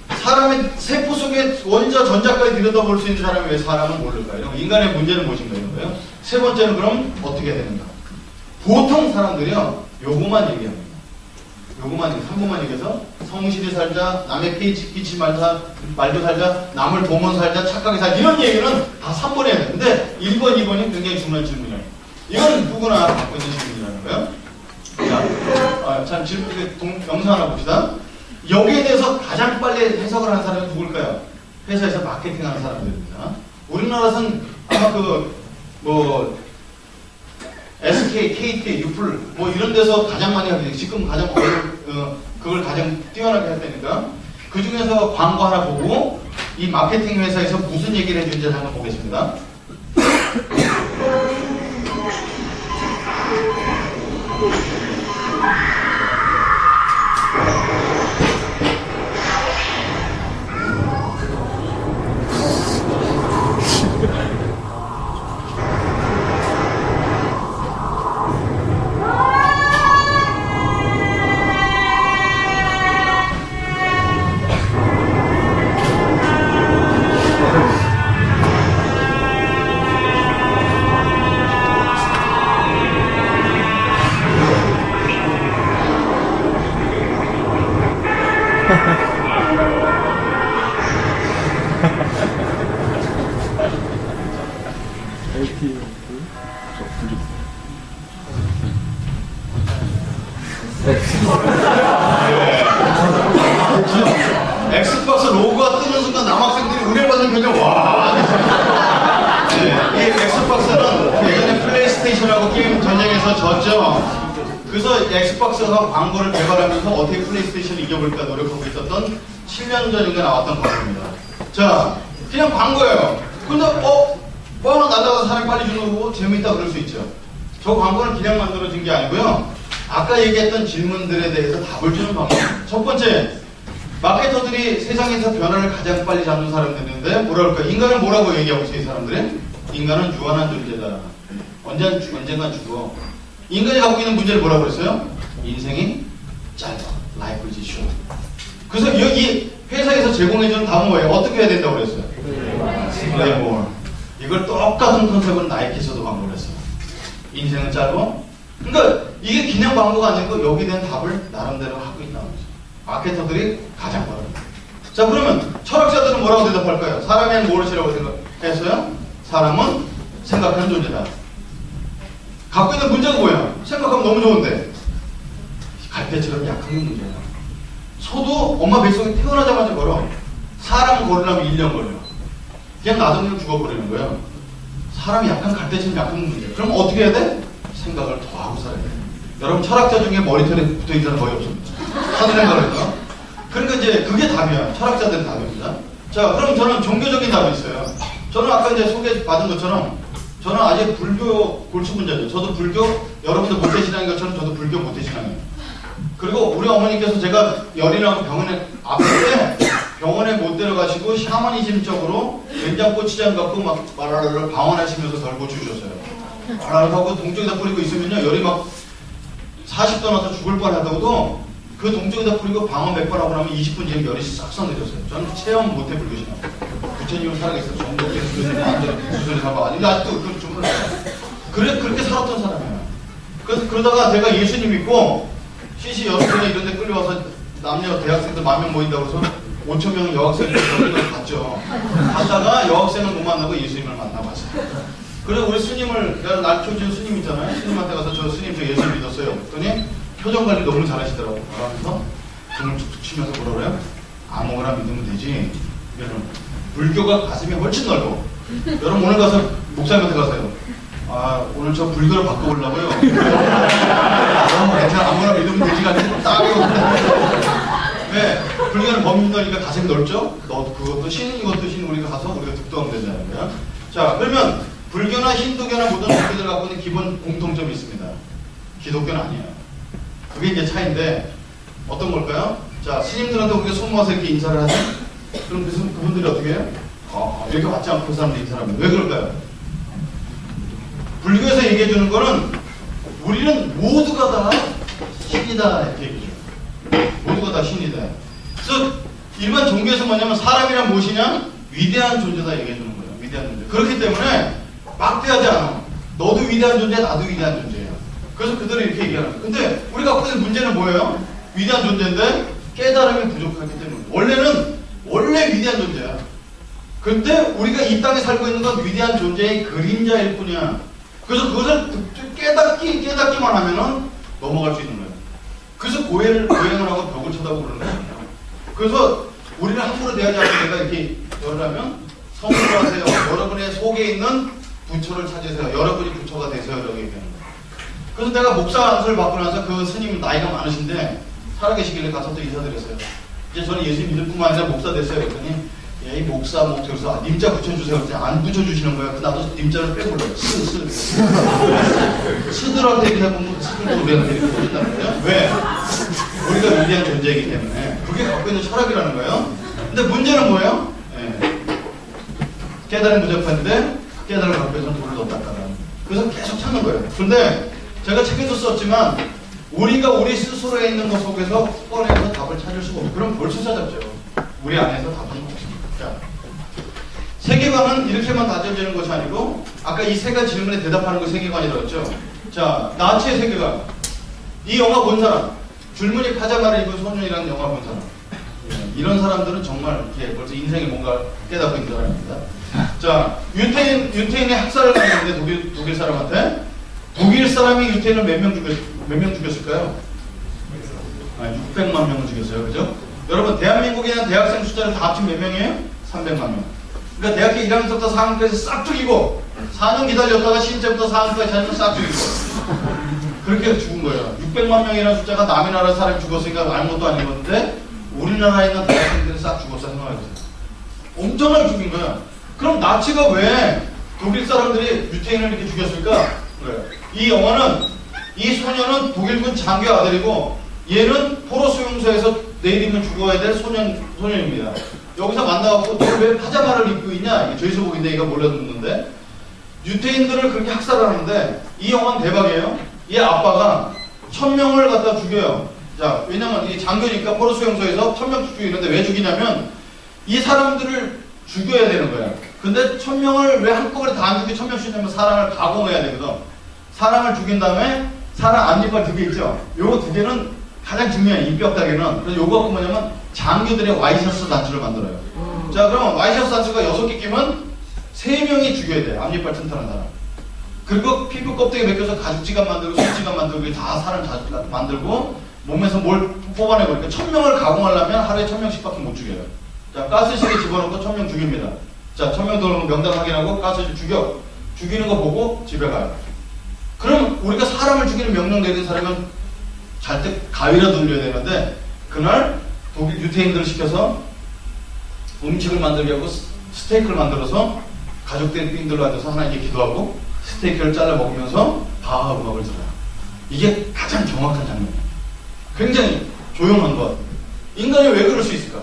사람의 세포 속에 원자, 전자까지 들여다볼 수 있는 사람이 왜 사람은 모를까요? 인간의 문제는 무엇인가 이런 거예요. 세 번째는 그럼 어떻게 해야 되는가? 보통 사람들이요, 요거만 얘기합니다. 요거만, 3번만 얘기해서 성실히 살자, 남의 피해 끼치지 말고 살자, 남을 도모 살자, 착하게 살자, 이런 얘기는 다 3번에 해야 되는데 1번, 2번이 굉장히 중요한 질문이에요. 이건 누구나 갖고 있는 질문이라는 거예요. 자, 영상 하나 봅시다. 여기에 대해서 가장 빨리 해석을 하는 사람이 누굴까요? 회사에서 마케팅 하는 사람들입니다. 우리나라에서는 아마 SK, KT, 유플, 이런 데서 가장 많이 하게, 지금 가장 그걸 가장 뛰어나게 할 때니까. 그 중에서 광고 하나 보고, 이 마케팅 회사에서 무슨 얘기를 해주는지 한번 보겠습니다. 엑스박스 로고가 뜨는 순간 남학생들이 은혜 받는 표정, 와. 이 엑스박스는 예전에 플레이스테이션하고 게임 전쟁에서 졌죠. 그래서 엑스박스가 광고를 개발하면서 어떻게 플레이스테이션을 이겨볼까 노력하고 있었던 7년 전인가 나왔던 광고입니다. 자, 그냥 광고예요. 근데 하나 날아가서 사람이 빨리 주는 거고 재미있다 그럴 수 있죠. 저 광고는 그냥 만들어진 게 아니고요. 아까 얘기했던 질문들에 대해서 답을 주는 방법. 첫 번째, 마케터들이 세상에서 변화를 가장 빨리 잡는 사람들인데 뭐라 그럴까? 인간은 뭐라고 얘기하고 있어요, 이 사람들은? 인간은 유한한 존재다. 언젠간 죽어. 인간이 갖고 있는 문제를 뭐라고 그랬어요? 인생이 짧아. Life is short. 그래서 여기 회사에서 제공해주는 답은 뭐예요? 어떻게 해야 된다고 그랬어요? Play more. 이걸 똑같은 컨셉으로 나이키에서도 광고를 했어요. 인생은 짧아. 그러니까 이게 그냥 광고가 아니고 여기에 대한 답을 나름대로 하고 있다는 거죠. 마케터들이 가장 빠르다. 자, 그러면 철학자들은 뭐라고 대답할까요? 사람의 무엇이라고 생각했어요? 사람은 생각하는 존재다. 갖고 있는 문제가 뭐야? 생각하면 너무 좋은데 갈대처럼 약한 게 문제야. 소도 엄마 뱃속에 태어나자마자 걸어. 사람 걸으려면 1년 걸려. 그냥 놔두면 죽어버리는 거예요. 사람이 약한 갈대처럼 약한 문제. 그럼 어떻게 해야 돼? 생각을 더 하고 살아야 돼. 여러분 철학자 중에 머리털에 붙어있는 사람 거의 없습니다. 하는 생각을 해서. 그러니까 이제 그게 답이야. 철학자들은 답입니다. 자, 그럼 저는 종교적인 답이 있어요. 저는 아까 이제 소개받은 것처럼 저는 아직 불교 골수분자죠. 저도 불교, 여러분들 모태신앙인 것처럼 저도 불교 모태신앙이에요. 그리고 우리 어머니께서 제가 열이 나고 병원에 아플 때 병원에 못 데려가시고 샤머니즘적으로 된장고추장 갖고 막 말라를 방언하시면서 덜 고쳐주셨어요. 말라를 하고 동쪽에다 뿌리고 있으면요 열이 막 40도 나서 죽을 뻔하다고도 그 동쪽에다 뿌리고 방언 몇 번 하고 나면 20분 뒤에 열이 싹싹 내렸어요. 저는 체험 못해 불교신앙. 부처님은 살아계셨어요. 정독된 수술이 완전 수술이 사고 아니 아직도 그런 좀 그렇게 살았던 사람이에요. 그래서 그러다가 제가 예수님 믿고 CC 여름전에 이런 데 끌려와서 남녀 대학생들 10,000명 모인다고 해서 5,000명 여학생들 여기를 갔죠. 갔다가 여학생을 못 만나고 예수님을 만나봤어요. 그래서 우리 스님을, 내가 날켜준 스님 있잖아요. 스님한테 가서 저 스님 저 예수 믿었어요. 그랬더니 표정 관리 너무 잘하시더라고요. 그러면서 등을 툭툭 치면서 뭐라 그래요? 아무거나 믿으면 되지. 여러분, 불교가 가슴이 훨씬 넓어. 여러분 오늘 가서 목사님한테 가세요. 아, 오늘 저 불교를 바꿔보려고요. 아무나 믿으면 되지가 아니고 딱이거든요. 네, 불교는 범인이니까 가슴이 넓죠? 너 그것도 신, 이것도 신, 우리가 가서 우리가 득도하면 되잖아요. 거야. 자, 그러면 불교나 힌두교나 모든 종교들 갖고 있는 기본 공통점이 있습니다. 기독교는 아니에요. 그게 이제 차이인데, 어떤 걸까요? 자, 스님들한테 우리가 손모아서 이렇게 인사를 하죠? 그럼 그분들이 어떻게 해요? 이렇게 맞지 않고 그 사람들이 인사합니다. 왜 그럴까요? 불교에서 얘기해 주는 거는 우리는 모두가 다 신이다 이렇게 얘기해요. 모두가 다 신이다. 그래서 일반 종교에서 뭐냐면 사람이란 무엇이냐? 위대한 존재다 얘기해 주는 거예요. 위대한 존재. 그렇기 때문에 막대하지 않아. 너도 위대한 존재야, 나도 위대한 존재야. 그래서 그들은 이렇게 얘기하는 거예요. 근데 우리가 갖고 있는 문제는 뭐예요? 위대한 존재인데 깨달음이 부족하기 때문에. 원래 위대한 존재야. 근데 우리가 이 땅에 살고 있는 건 위대한 존재의 그림자일 뿐이야. 그래서 그것을 깨닫기만 하면은 넘어갈 수 있는 거예요. 그래서 고행을 하고 벽을 쳐다보고 그러는 거예요. 그래서 우리는 함부로 대하지 않고 내가 이렇게 열하면 성수를 하세요. 여러분의 속에 있는 부처를 찾으세요. 여러분이 부처가 되세요. 라고 얘기하는 거예요. 그래서 내가 목사 안수를 받고 나서 그 스님 나이가 많으신데 살아계시길래 가서 또 인사드렸어요. 이제 저는 예수 믿을 뿐만 아니라 목사 됐어요. 그랬더니 이 목사 그래서 님자 붙여주세요. 그랬더니 안 붙여주시는 거예요. 나도 님자를 빼볼래요. 스들한테 이렇게 해보면 스들도 우리한테 이렇게 보신다는 거예요. 왜? 우리가 위대한 존재이기 때문에. 그게 갖고 있는 철학이라는 거예요. 근데 문제는 뭐예요? 깨달음이 부족한데 깨달음을 갖고 있어서 돌을 넣었다는. 그래서 계속 찾는 거예요. 근데 제가 책에도 썼지만 우리가 우리 스스로에 있는 것 속에서 꺼내서 답을 찾을 수가 없어요. 그럼 벌써 찾았죠. 우리 안에서 답은 없습니다. 자, 세계관은 이렇게만 다져지는 것이 아니고 아까 이 세 가지 질문에 대답하는 거 세계관이라고 했죠. 자, 나치의 세계관. 이 영화 본 사람, 줄무늬 파자마를 입은 소년이라는 영화 본 사람. 이런 사람들은 정말 이렇게 벌써 인생에 뭔가 깨닫고 있는 사람입니다. 자, 유태인의 학살을 당했는데 독일 사람한테 독일 사람이 유태인을 몇 명 죽였을까요? 600만 명을 죽였어요. 그죠? 여러분, 대한민국에 있는 대학생 숫자를 다 합치면 몇 명이에요? 300만 명. 그러니까 대학교 1학년부터 4학년까지 싹 죽이고 4년 기다렸다가 신입생부터 4학년까지 하면 싹 죽이고 그렇게 죽은 거예요. 600만 명이라는 숫자가 남의 나라 사람이 죽었으니까 아무것도 아닌 건데 우리나라에 있는 대학생들이 싹 죽었어 생각해보세요. 엄청나게 죽인 거야. 그럼 나치가 왜 독일 사람들이 유태인을 이렇게 죽였을까? 그래요. 이 영화는 이 소년은 독일군 장교 아들이고 얘는 포로 수용소에서 내일이면 죽어야 될 소년입니다. 여기서 만나갖고 너 왜 파자마를 입고 있냐? 이게 죄수복인데 얘가 몰래 묻는데 유태인들을 그렇게 학살을 하는데 이 영화는 대박이에요. 이 아빠가 1000명을 갖다 죽여요. 자, 왜냐면 이 장교니까 포로 수용소에서 1000명 죽이는데 왜 죽이냐면 이 사람들을 죽여야 되는 거야. 근데 1000명을 왜 한꺼번에 다 안 죽여 1000명씩 죽이냐면 사람을 가공해야 되거든. 사람을 죽인 다음에 사람 앞니빨 2개 있죠? 요거 2개는 가장 중요해, 이 뼈다귀는. 그래서 요거 갖고 뭐냐면 장교들의 와이셔츠 단추를 만들어요. 자, 그럼 와이셔츠 단추가 6개 끼면 3명이 죽여야 돼. 앞니빨 튼튼한 사람. 그리고 피부 껍데기 벗겨서 가죽지갑 만들고 손지갑 만들고 다 사람 만들고 몸에서 뭘 뽑아내고 그러니까 1000명을 가공하려면 하루에 1000명씩밖에 못 죽여요. 자, 가스실에 집어넣고 1000명 죽입니다. 자, 1000명 들어오면 명단 확인하고 가스실 죽이는 거 보고 집에 가요. 그럼 우리가 사람을 죽이는 명령 내린 사람은 잘 때 가위라도 눌려야 되는데 그날 독일 유태인들을 시켜서 음식을 만들게 하고 스테이크를 만들어서 가족들이 빙들로 앉아서 하나님께 기도하고 스테이크를 잘라 먹으면서 바하 음악을 들어요. 이게 가장 정확한 장면이에요. 굉장히 조용한 것. 인간이 왜 그럴 수 있을까?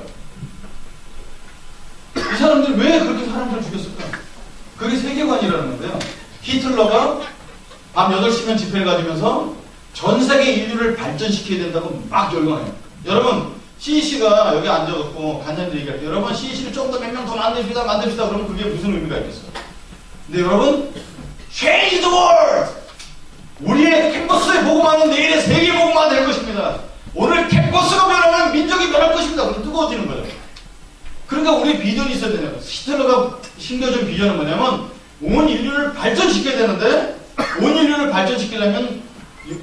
이 사람들이 왜 그렇게 사람들을 죽였을까? 그게 세계관이라는 건데요. 히틀러가 밤 8시면 집회를 가지면서 전 세계 인류를 발전시켜야 된다고 막 열광해요. 여러분, CEC가 여기 앉아갖고 간단히 얘기할게요. 여러분, CEC를 좀 더 몇 명 더 만듭시다. 그러면 그게 무슨 의미가 있겠어요? 근데 여러분, Change the world! 우리의 캠퍼스에 보고만은 내일의 세계 보고만 될 것입니다. 오늘 캠퍼스가 변하면 민족이 변할 것입니다. 그럼 뜨거워지는 거예요. 그러니까 우리 비전이 있어야 되네요. 히틀러가 심겨준 비전은 뭐냐면 온 인류를 발전시켜야 되는데 온 인류를 발전시키려면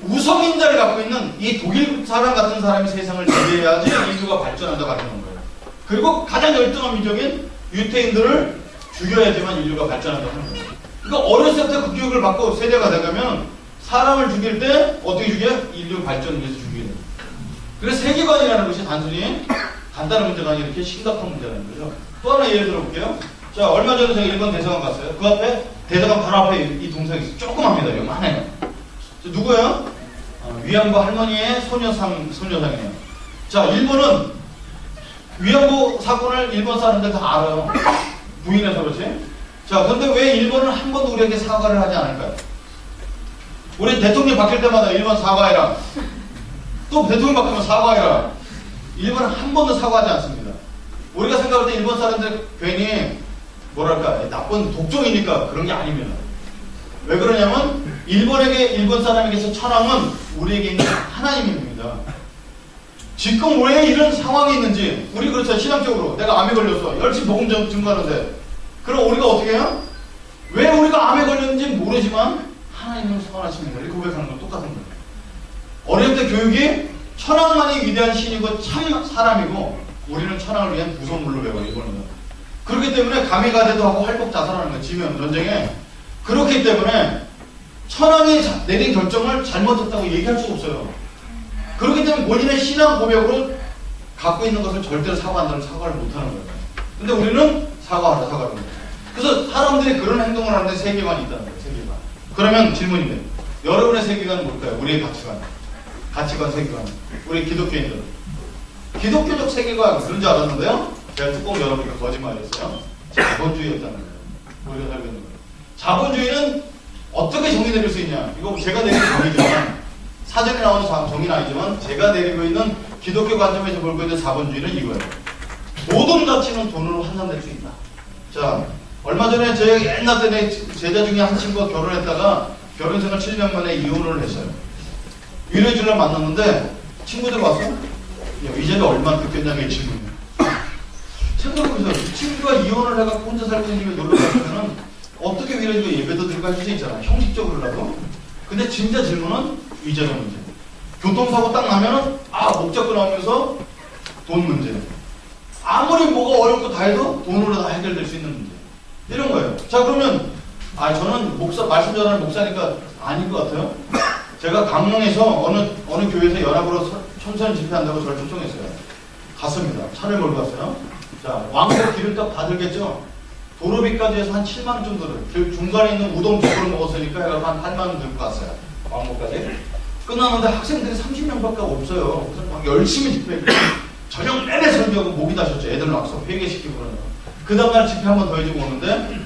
우성인자를 갖고 있는 이 독일 사람 같은 사람이 세상을 지배해야지 인류가 발전한다고 하는 거예요. 그리고 가장 열등한 민족인 유태인들을 죽여야지만 인류가 발전한다고 하는 거예요. 그러니까 어렸을 때 그 교육을 받고 세대가 돼가면 사람을 죽일 때 어떻게 죽여요? 인류 발전을 위해서 죽이게 돼요. 그래서 세계관이라는 것이 단순히 간단한 문제가 아니라 이렇게 심각한 문제라는 거죠. 또 하나 예를 들어볼게요. 자, 얼마 전에 제가 일본 대사관 갔어요. 그 앞에 대사관 바로 앞에 이 동상이 있어요. 조그맣니다. 요만해요. 누구예요? 위안부 할머니의 소녀상이에요. 자, 일본은 위안부 사건을 일본 사람들 다 알아요. 부인해서 그렇지. 자, 그런데 왜 일본은 한 번도 우리에게 사과를 하지 않을까요? 우리 대통령 바뀔 때마다 일본 사과해라. 또 대통령 바뀌면 사과해라. 일본은 한 번도 사과하지 않습니다. 우리가 생각할 때 일본 사람들 괜히 뭐랄까 나쁜 독종이니까 그런 게 아닙니다. 왜 그러냐면 일본 사람에게서 천황은 우리에게 있는 하나님입니다. 지금 왜 이런 상황이 있는지 우리 그렇죠. 신앙적으로 내가 암에 걸렸어. 열심히 복음 증거하는데 그럼 우리가 어떻게 해요? 왜 우리가 암에 걸렸는지 모르지만 하나님은 선하십니다. 이렇게 고백하는 건 똑같은 거예요. 어릴 때 교육이 천황만이 위대한 신이고 참 사람이고 우리는 천황을 위한 부속물로 배워요. 이거는. 그렇기 때문에 가미가대도 하고 할복 자살하는 거예요. 지면 전쟁에. 그렇기 때문에 천황이 내린 결정을 잘못했다고 얘기할 수가 없어요. 그렇기 때문에 본인의 신앙 고백으로 갖고 있는 것을 절대로 사과한다면 사과를 못하는 거예요. 근데 우리는 사과하라. 그래서 사람들이 그런 행동을 하는데 세계관이 있다는 거예요. 세계관. 그러면 질문인데 여러분의 세계관은 뭘까요? 우리의 가치관 세계관. 우리 기독교인들. 기독교적 세계관 그런 줄 알았는데요. 제가 뚜껑 열어보니까 거짓말이었어요. 자본주의였다는 거예요. 우리가 살고 있는 거예요. 자본주의는 어떻게 정의될 수 있냐? 이거 제가 내린 정의지만 사전에 나오는 정의는 아니지만 제가 내리고 있는 기독교 관점에서 보고 있는 자본주의는 이거예요. 모든 가치는 돈으로 환산될 수 있다. 자, 얼마 전에 제 옛날 때 내 제자 중에 한 친구가 결혼했다가 결혼생활 7년 만에 이혼을 했어요. 위로해 주려고 만났는데 친구들 와서 야, 이제는 얼마 듣겠냐는 질문이에요. 생각해보세요. 이 친구가 이혼을 해갖고 혼자 살고 있는 집에 놀러 갔으면 어떻게 위로해주고 예배도 드리고 할 수 있잖아. 형식적으로라도. 근데 진짜 질문은 위자료 문제. 교통사고 딱 나면은 목 잡고 나오면서 돈 문제. 아무리 뭐가 어렵고 다 해도 돈으로 다 해결될 수 있는 문제. 이런 거예요. 자, 그러면 저는 말씀 전하는 목사니까 아닌 것 같아요. 제가 강릉에서 어느 교회에서 연합으로 천천 집회한다고 저를 초청했어요. 갔습니다. 차를 몰고 갔어요. 자, 왕복 기름값 다 들겠죠? 도로비까지 해서 한 7만 원 정도를 중간에 있는 우동 두 그릇 먹었으니까 해서 한 8만 원 들고 갔어요. 왕복까지. 끝났는데 학생들이 30명밖에 없어요. 그래서 막 열심히 집회. 저녁 내내 설교하고 목이 다셨죠. 애들 낙서 회개시키고 그러면. 그 다음날 집회 한 번 더 해주고 오는데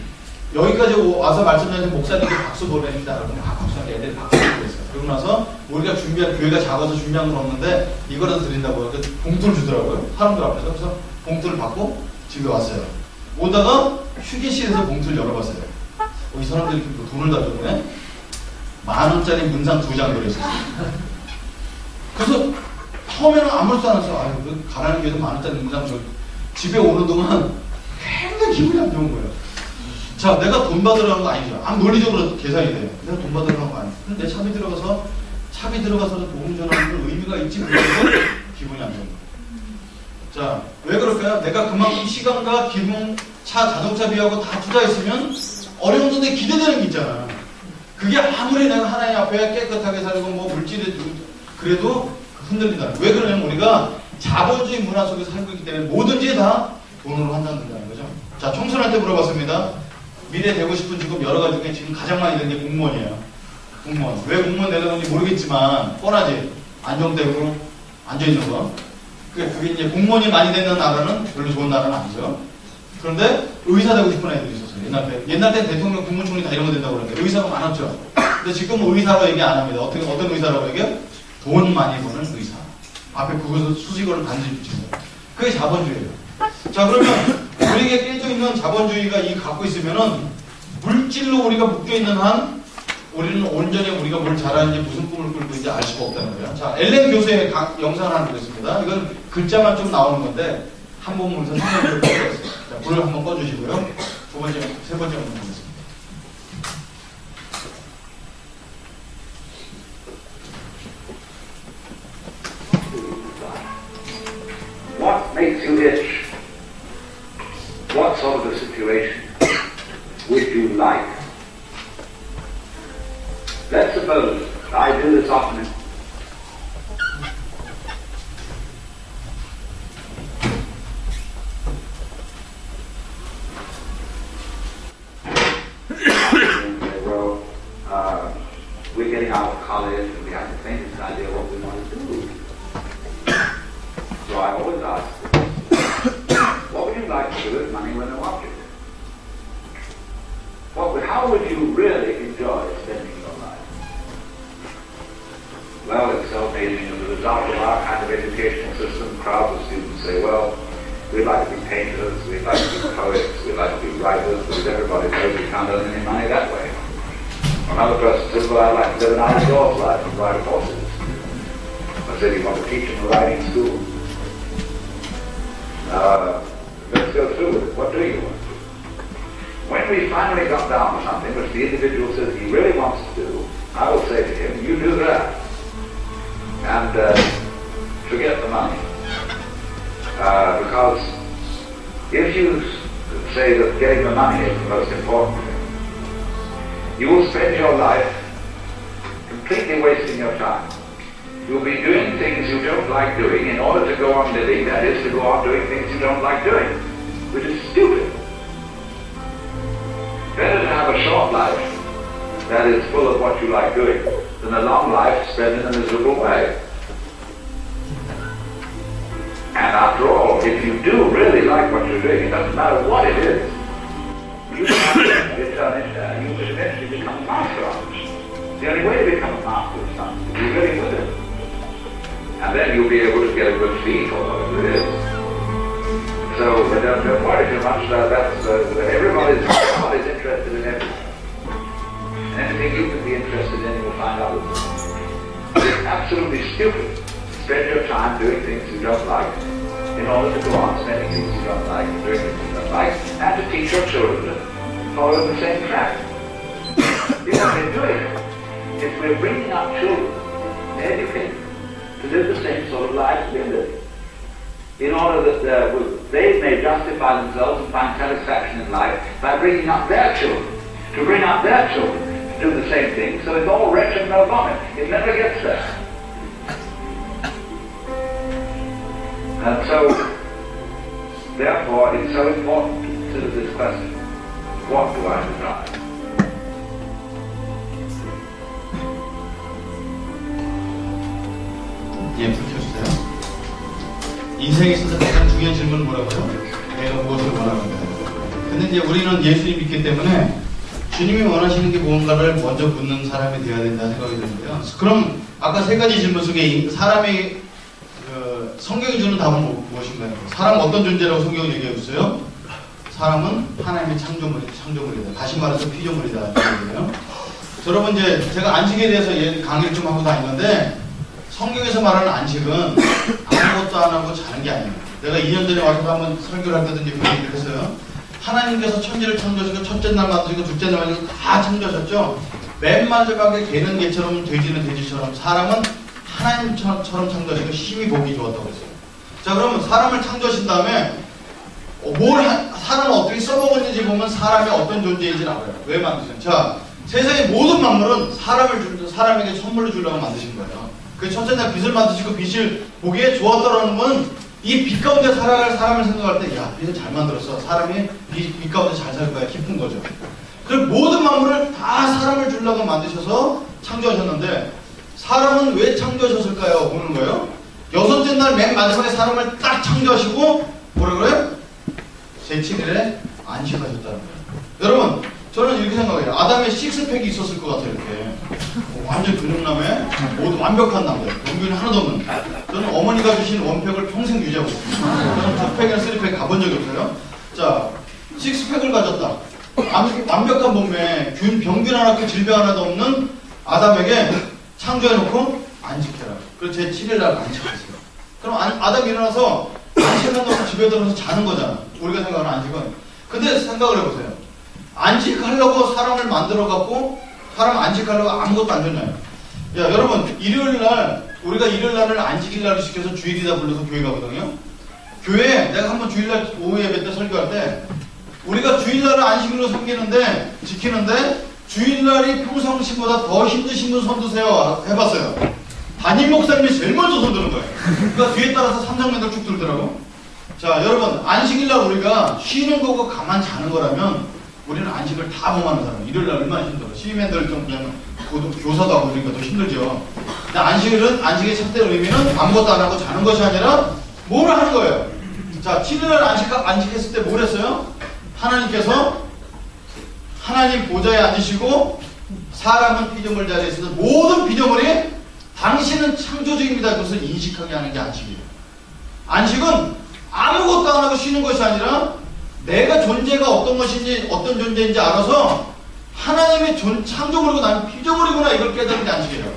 여기까지 와서 말씀 전에 목사님께 박수 보냅니다. 그러면 박수하게 애들이 박수 보고 있어요. 그러고 나서 우리가 교회가 작아서 준비한 건 없는데 이거라도 드린다고 봉투를 주더라고요. 사람들 앞에서. 그래서 봉투를 받고 집에 왔어요. 오다가 휴게실에서 봉투를 열어봤어요. 이 사람들이 돈을 다 줬네. 10,000원짜리 문상 2장 들어있었어요. 그래서 처음에는 아무렇지도 않았어요. 가라는 교회도 10,000원짜리 문상 줘. 집에 오는 동안 굉장히 기분이 안 좋은 거예요. 자, 내가 돈 받으러 간 거 아니죠. 논리적으로 계산이 돼요. 내가 돈 받으러 간 거 아니죠. 근데 내 차비 들어가서 도움 전하는 의미가 있지 못해서 기분이 안 좋은 거예요. 자, 왜 그럴까요? 내가 그만큼 시간과 기분, 자동차 비하고 다 투자했으면 어느 정도 기대되는 게 있잖아. 그게 아무리 내가 하나님 앞에 깨끗하게 살고 물질이 그래도 흔들린다. 왜 그러냐면 우리가 자본주의 문화 속에서 살고 있기 때문에 뭐든지 다 돈으로 환산된다는 거죠. 자, 청소년한테 물어봤습니다. 미래 되고 싶은 직업 여러 가지 중에 지금 가장 많이 되는 게 공무원이에요. 공무원. 왜 공무원 되는지 모르겠지만 뻔하지. 안정되고 앉아있는 거. 그게 이제 공무원이 많이 되는 나라는 별로 좋은 나라는 아니죠. 그런데 의사 되고 싶은 애들이 있었어요. 옛날 때 대통령, 국무총리 다 이런 거 된다고 그러는데 의사가 많았죠. 근데 지금은 의사로 얘기 안 합니다. 어떤 의사라고 얘기해요? 돈 많이 버는 의사. 앞에 그것을 수식어를 반드시 붙이는 거예요. 그게 자본주의예요. 자, 그러면 우리에게 깨져 있는 자본주의가 갖고 있으면은 물질로 우리가 묶여 있는 한 우리는 온전히 우리가 뭘 잘하는지 무슨 꿈을 꿀고 있는지 알 수가 없다는 거예요. 자, 엘렌 교수의 영상을 하나 보겠습니다. 이건 글자만 좀 나오는 건데 한 번 보면서 설명을 드리겠습니다. 자, 불을 한번 꺼주시고요. 세 번째 한번 보겠습니다. What makes you rich? What sort of a situation would you like? Let's suppose I do this often. Well, we're getting out of college and we have the faintest idea what we want to do. like to do with money when no object? How would you really enjoy spending your life? Well, it's so amazing. As a result of our kind of educational system, crowds of students say, well, we'd like to be painters, we'd like to be poets, we'd like to be writers, because everybody knows we can't earn any money that way. Another person says, well, I'd like to live an outdoors life and ride horses. I said, you want to teach in a riding school? Let's go through with it. What do you want? When we finally got down to something which the individual says he really wants to do, I will say to him, you do that. And forget the money. Because if you say that getting the money is the most important thing, you will spend your life completely wasting your time. You'll be doing things you don't like doing in order to go on living, that is, to go on doing things you don't like doing, which is stupid. Better to have a short life that is full of what you like doing than a long life spent in a miserable way. And after all, if you do really like what you're doing, it doesn't matter what it is, you will eventually become a master of it. The only way to become a master of something is to be really with it. And then you'll be able to get a good feed or whatever it is. So don't worry too much. Everybody's interested in everything. And anything you can be interested in, you'll find others. It's absolutely stupid to spend your time doing things you don't like in order to go on spending things you don't like, doing things you don't like, and to teach your children to follow the same track. You know what we're doing is we're bringing up children, educating them, to live the same sort of lives we're living, in order that they may justify themselves and find satisfaction in life by bringing up their children, to bring up their children to do the same thing, so it's all wretched and no vomit. It never gets there. And so, therefore, it's so important to consider this question: what do I desire? 예, 불 켜주세요. 인생에 있어서 가장 중요한 질문은 뭐라고요? 내가 무엇을 원하는가? 근데 이제 우리는 예수님 믿기 때문에 주님이 원하시는 게 무언가를 먼저 묻는 사람이 되어야 된다는 생각이 드는데요. 그럼 아까 세 가지 질문 속에 사람이 성경이 주는 답은 무엇인가요? 사람은 어떤 존재라고 성경이 얘기하고 있어요? 사람은 하나님의 창조물이다. 다시 말해서 피조물이다. 여러분 이제 제가 안식에 대해서 강의를 좀 하고 다니는데 성경에서 말하는 안식은 아무것도 안 하고 자는 게 아니에요. 내가 2년 전에 와서 한번 설교를 할 때도 이제 그런 얘기를 했어요. 하나님께서 천지를 창조하시고 첫째 날 만드시고 둘째 날 만드시고 다 창조하셨죠. 맨 마지막에 개는 개처럼 돼지는 돼지처럼 사람은 하나님처럼 창조하시고 힘이 보기 좋았다고 그랬어요. 자, 그러면 사람을 창조하신 다음에 사람을 어떻게 써먹었는지 보면 사람이 어떤 존재인지 알아요. 왜 만드셨어요? 자, 세상의 모든 만물은 사람에게 선물로 주려고 만드신 거예요. 그 첫째 날 빛을 만드시고 빛을 보기에 좋았다라는 건 이 빛 가운데 살아갈 사람을 생각할 때, 야, 빛을 잘 만들었어. 사람이 빛 가운데 잘 살 거야. 기쁜 거죠. 그 모든 만물을 다 사람을 주려고 만드셔서 창조하셨는데, 사람은 왜 창조하셨을까요? 보는 거예요. 여섯째 날 맨 마지막에 사람을 딱 창조하시고, 뭐라 그래요? 제7일에 안식하셨다는 거예요. 여러분, 저는 이렇게 생각해요. 아담의 식스팩이 있었을 것 같아요. 이렇게 완전 근육남에 모두 완벽한 남자, 병균이 하나도 없는. 저는 어머니가 주신 원팩을 평생 유지하고 있습니다. 저는 투팩이나 쓰리팩 가본 적이 없어요. 자, 식스팩을 가졌다. 완벽한 몸매에 병균 하나도 질병 하나도 없는 아담에게 창조해놓고 안식해라. 그래서 제7일 날 안식했어요. 그럼 아담이 일어나서 안식한다고 집에 들어서 자는 거잖아. 우리가 생각하는 안식은. 근데 생각을 해보세요. 안식하려고 사람을 만들어갖고 사람 안식하려고 아무것도 안 줬나요? 야, 여러분, 일요일날 우리가 일요일날을 안식일날로 시켜서 주일이다 불러서 교회 가거든요. 교회에 내가 한번 주일날 오후 예배 때 설교할 때 우리가 주일날을 안식일로 지키는데 주일날이 평상시보다 더 힘드신 분 손 드세요 해봤어요. 담임 목사님이 제일 먼저 손 드는 거예요. 그러니까 뒤에 따라서 삼성맨들 쭉 들더라고. 자, 여러분, 안식일날 우리가 쉬는 거고 가만 자는 거라면 우리는 안식을 다 범하는 사람. 일요일날 얼마나 힘들어. 시민들 좀 그냥 교사도 하고 그러니까 더 힘들죠. 근데 안식의 첫째 의미는 아무것도 안 하고 자는 것이 아니라 뭘 하는 거예요? 자, 7일날 안식했을 때 뭘 했어요? 하나님께서 하나님 보좌에 앉으시고 사람은 피조물 자리에 있어서 모든 피조물이 당신은 창조주입니다. 그것을 인식하게 하는 게 안식이에요. 안식은 아무것도 안 하고 쉬는 것이 아니라 내가 존재가 어떤 것인지 어떤 존재인지 알아서 하나님의 창조물이고 나는 피조물이구나 이걸 깨닫는 게 안식이에요.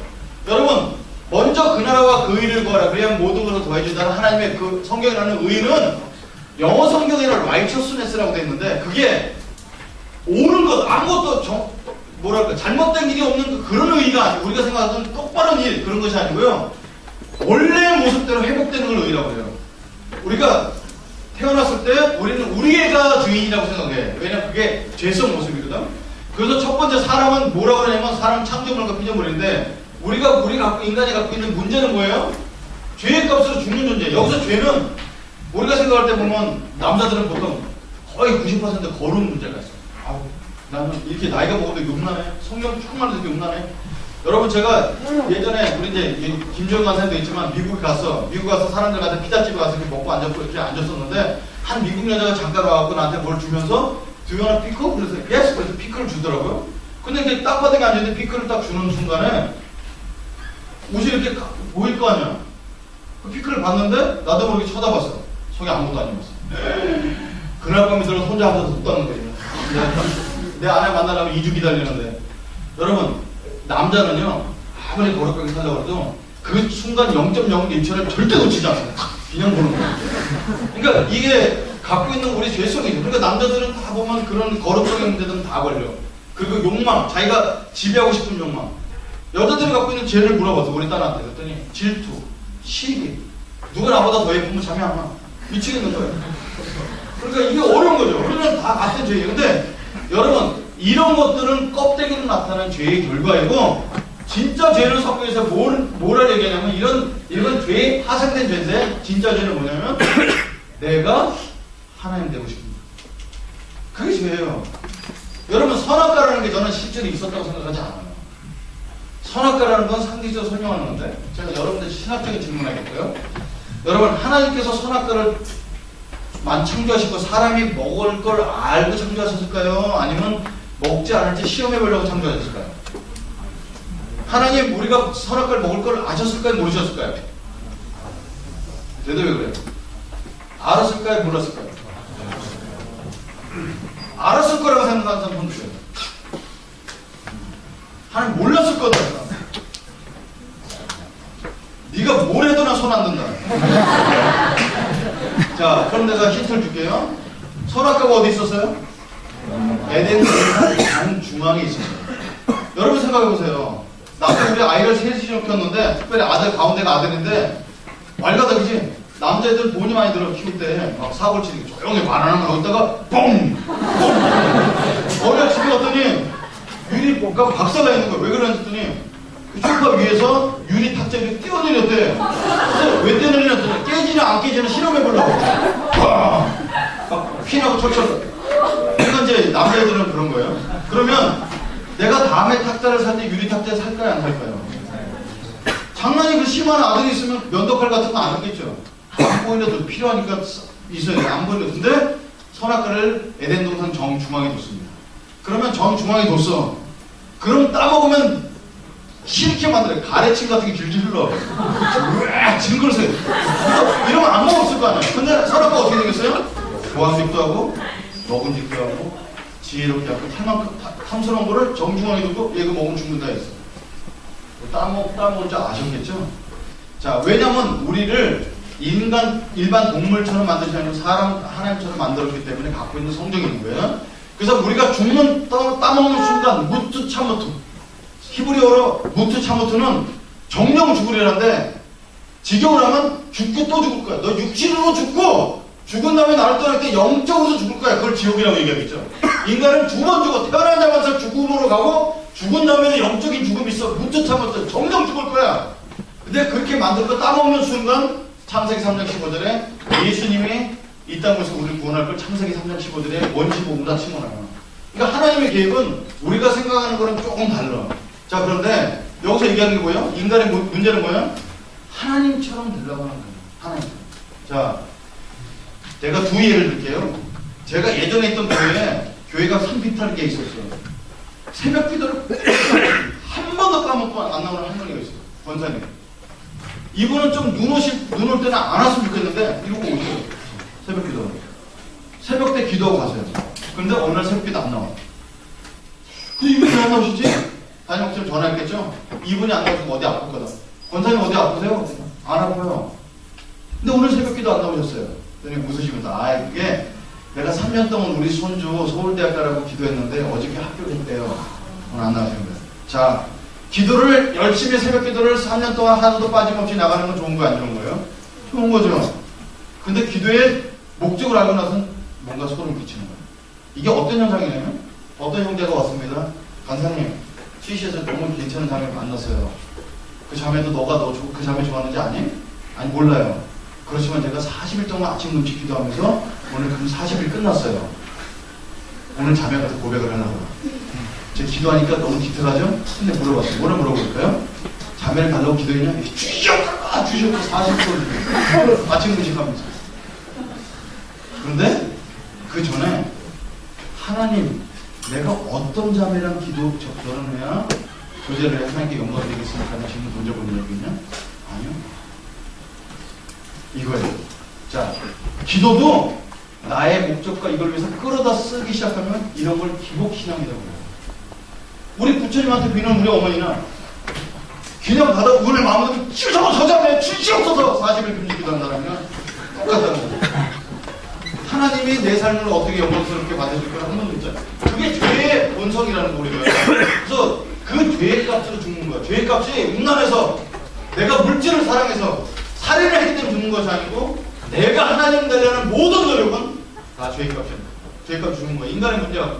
여러분 먼저 그 나라와 그 의를 구하라 그래야 모든 것을 더해준다는 하나님의 그 성경이라는 의는 영어 성경에는 righteousness라고 되어 있는데 그게 옳은 것 아무것도 뭐랄까 잘못된 일이 없는 그런 의가 아니고 우리가 생각하는 똑바른 일 그런 것이 아니고요 원래의 모습대로 회복되는 걸 의라고 해요. 우리가 태어났을 때 우리는 우리가 주인이라고 생각해. 왜냐면 그게 죄성 모습이거든. 그래서 첫 번째 사람은 뭐라고 그러냐면 사람 창조물과 피조물인데 우리가 인간이 갖고 있는 문제는 뭐예요? 죄의 값으로 죽는 존재. 여기서 죄는 우리가 생각할 때 보면 남자들은 보통 거의 90% 거룩 문제가 있어요. 아우, 나는 이렇게 나이가 먹어도 욕나네. 성경 조금만 해도 욕나네. 여러분 제가 예전에 우리 이제 김종현 간사님도 있지만 미국 가서 사람들한테 피자집에 가서 이렇게 먹고 앉았고 이렇게 앉았었는데 한 미국 여자가 잠깐 와갖고 나한테 뭘 주면서 Do you want a pickle? 그래서 yes! 그래서 피클을 주더라고요. 근데 이렇게 땅바닥에 앉았는데 피클을 딱 주는 순간에 옷이 이렇게 보일 거 아니야. 그 피클을 봤는데 나도 모르게 쳐다봤어. 속에 아무것도 안 입었어. 그날 밤에 들어서 혼자 앉아서 웃다는 거예요. 내 아내 만나려면 2주 기다리는데 여러분 남자는요 아무리 거룩하게 살려고 해도 그 순간 0.01초를 절대 놓치지 않아요. 그냥 보는 거예요. 그러니까 이게 갖고 있는 우리 죄성이죠. 그러니까 남자들은 다 보면 그런 거룩적인 문제들은 다 걸려. 그리고 욕망, 자기가 지배하고 싶은 욕망. 여자들이 갖고 있는 죄를 물어봤어 우리 딸한테. 그랬더니 질투, 시기. 누가 나보다 더 예쁘면 잠이 안 와. 미치겠는 거예요. 그러니까 이게 어려운 거죠. 우리는 다 같은 죄예요. 근데 여러분 이런 것들은 껍데기로 나타나는 죄의 결과이고 진짜 죄는 성경에서 뭐라 얘기하냐면 이건 죄의 파생된 죄인데 진짜 죄는 뭐냐면 내가 하나님 되고 싶은 거. 그게 죄예요. 여러분 선악과라는 게 저는 실제로 있었다고 생각하지 않아요. 선악과라는 건 상대적으로 설명하는 건데 제가 여러분들 신학적인 질문하겠고요. 여러분 하나님께서 선악과를 창조하시고 사람이 먹을 걸 알고 창조하셨을까요? 아니면 먹지 않을지 시험해 보려고 창조하셨을까요? 하나님 우리가 선악과를 먹을 걸 아셨을까요? 모르셨을까요? 대답이 그래요. 알았을까요? 몰랐을까요? 알았을 거라고 생각하는 사람 손 드세요. 하나님 몰랐을 거다. 네가 뭘 해도 나 손 안 든다. 자, 그럼 내가 힌트를 줄게요. 선악과가 어디 있었어요? 에덴 단 중앙에 있었어요. 여러분 생각해보세요. 나도 우리 아이를 셋이 키웠는데 특별히 아들 가운데가 아들인데 말가닥이지. 남자애들 돈이 많이 들어 키울 때 막 사고를 치니까 조용히 바나나만 넣었다가 뻥! 어려 집에 갔더니 유리 볶아 박살나 있는 거야. 왜 그러는지 했더니 그 소파 위에서 유리 탁자를 뛰어내렸대. 그래서 왜 뛰어내렸더니 깨지나 안 깨지나 실험해보려고. 막 피나고 철철. 그러니까 이제 남자애들은 그런 거예요. 그러면 내가 다음에 탁자를 살 때 유리 탁자 살까요? 안 살까요? 장난이 그 심한 아들이 있으면 면도칼 같은 거 안 하겠죠. 안 보이려도 필요하니까 있어야 돼요. 안 보이려도. 근데 선악과를 에덴 동산 정중앙에 뒀습니다. 그러면 정중앙에 뒀어. 그럼 따먹으면 싫게 만들어요. 가래침 같은 게 질질 흘러. 으악 징그러세요. 이러면 안 먹었을 거 아니에요. 근데 선악과 어떻게 생겼어요? 보안직도 하고 먹은직도 하고 지혜롭게 하고 탐스러운 거를 정중앙에 두고 얘가 먹으면 죽는다 했어. 따먹을 줄 아셨겠죠? 자, 왜냐면 우리를 일반 동물처럼 만들지 않고 사람 하나님처럼 만들었기 때문에 갖고 있는 성정이 있는 거예요. 그래서 우리가 따먹는 순간 무트 차무트, 히브리어로 무트 차무트는 정령 죽으리라는데 지경을 하면 죽고 또 죽을 거야. 너 육신으로 죽고 죽은 다음에 나를 떠날 때 영적으로 죽을 거야. 그걸 지옥이라고 얘기하겠죠. 인간은 두 번 죽어. 태어나자마자 죽음으로 가고 죽은 다음에 영적인 죽음이 있어. 무트 차무트 정령 죽을 거야. 근데 그렇게 만들고 따먹는 순간 창세기 3장 15절에 예수님이 이 땅에서 우리를 구원할 걸 창세기 3장 15절에 원시복음 다 침언해요. 그러니까 하나님의 계획은 우리가 생각하는 거랑 조금 달라. 자, 그런데 여기서 얘기하는 게 뭐예요? 인간의 문제는 뭐예요? 하나님처럼 되려고 하는 거예요. 하나님처럼. 자, 제가 두 예를 들게요. 제가 예전에 있던 교회가 산비탈게 있었어요. 새벽 기도를 한 번도 까먹고 안 나오는 할머니가 있어요. 권사님. 이분은 좀 눈 올 때는 안 왔으면 좋겠는데 이러고 오세요. 새벽 기도. 새벽 때 기도하고 가세요. 근데 어느 날 새벽 기도 안 나와. 근데 이분이 왜 안 나오시지? 담임 목사님 전화했겠죠? 이분이 안 나오시면 어디 아팠거든. 권사님 어디 아프세요? 안 아파요. 근데 오늘 새벽 기도 안 나오셨어요. 그랬더니 웃으시면서 그게 내가 3년 동안 우리 손주 서울대학 가라고 기도했는데 어저께 학교를 했대요. 오늘 안 나오신 거예요. 자, 기도를 열심히 새벽 기도를 3년 동안 하루도 빠짐없이 나가는 건 좋은 거예요? 안 좋은 거예요? 좋은 거죠. 근데 기도의 목적을 알고 나서는 뭔가 소름 끼치는 거예요. 이게 어떤 현상이냐면 어떤 형제가 왔습니다. 간사님, CC에서 너무 괜찮은 자매를 만났어요. 그 자매도 그 자매 좋아하는지 아니? 아니 몰라요. 그렇지만 제가 40일 동안 아침 금식 기도하면서 오늘 그럼 40일 끝났어요. 오늘 자매가 또 고백을 하나 봐요. 제가 기도하니까 너무 기특하죠? 근데 물어봤어요. 뭐라 물어볼까요? 자매를 달라고 기도했냐? 주셨다! 40일 아침 금식하면서. 그런데 그 전에 하나님, 내가 어떤 자매랑 결혼해야 교제를 해야 하나님께 영광을 드리겠습니까? 하는 질문 던져본 적이 있냐? 아니요. 이거예요. 자, 기도도 나의 목적과 이걸 위해서 끌어다 쓰기 시작하면 이런 걸 기복신앙이라고 해요. 우리 부처님한테 비는 우리 어머니나 그냥 받아 은혜 마음으로 주셔서 저자매 주시옵소서 40일 금식 기도한다면 똑같다는 거예요. 하나님이 내 삶을 어떻게 영광스럽게 받아줄까 한 번도 있잖아요. 그게 죄의 본성이라는 거예요. 그래서 그 죄의 값으로 죽는 거야. 죄의 값이 음란해서 내가 물질을 사랑해서 살인을 했기 때문에 죽는 것이 아니고 내가 하나님 되려는 모든 노력은 다 죄의 값이야. 죄의 값 죽는 거야. 인간의 문제가.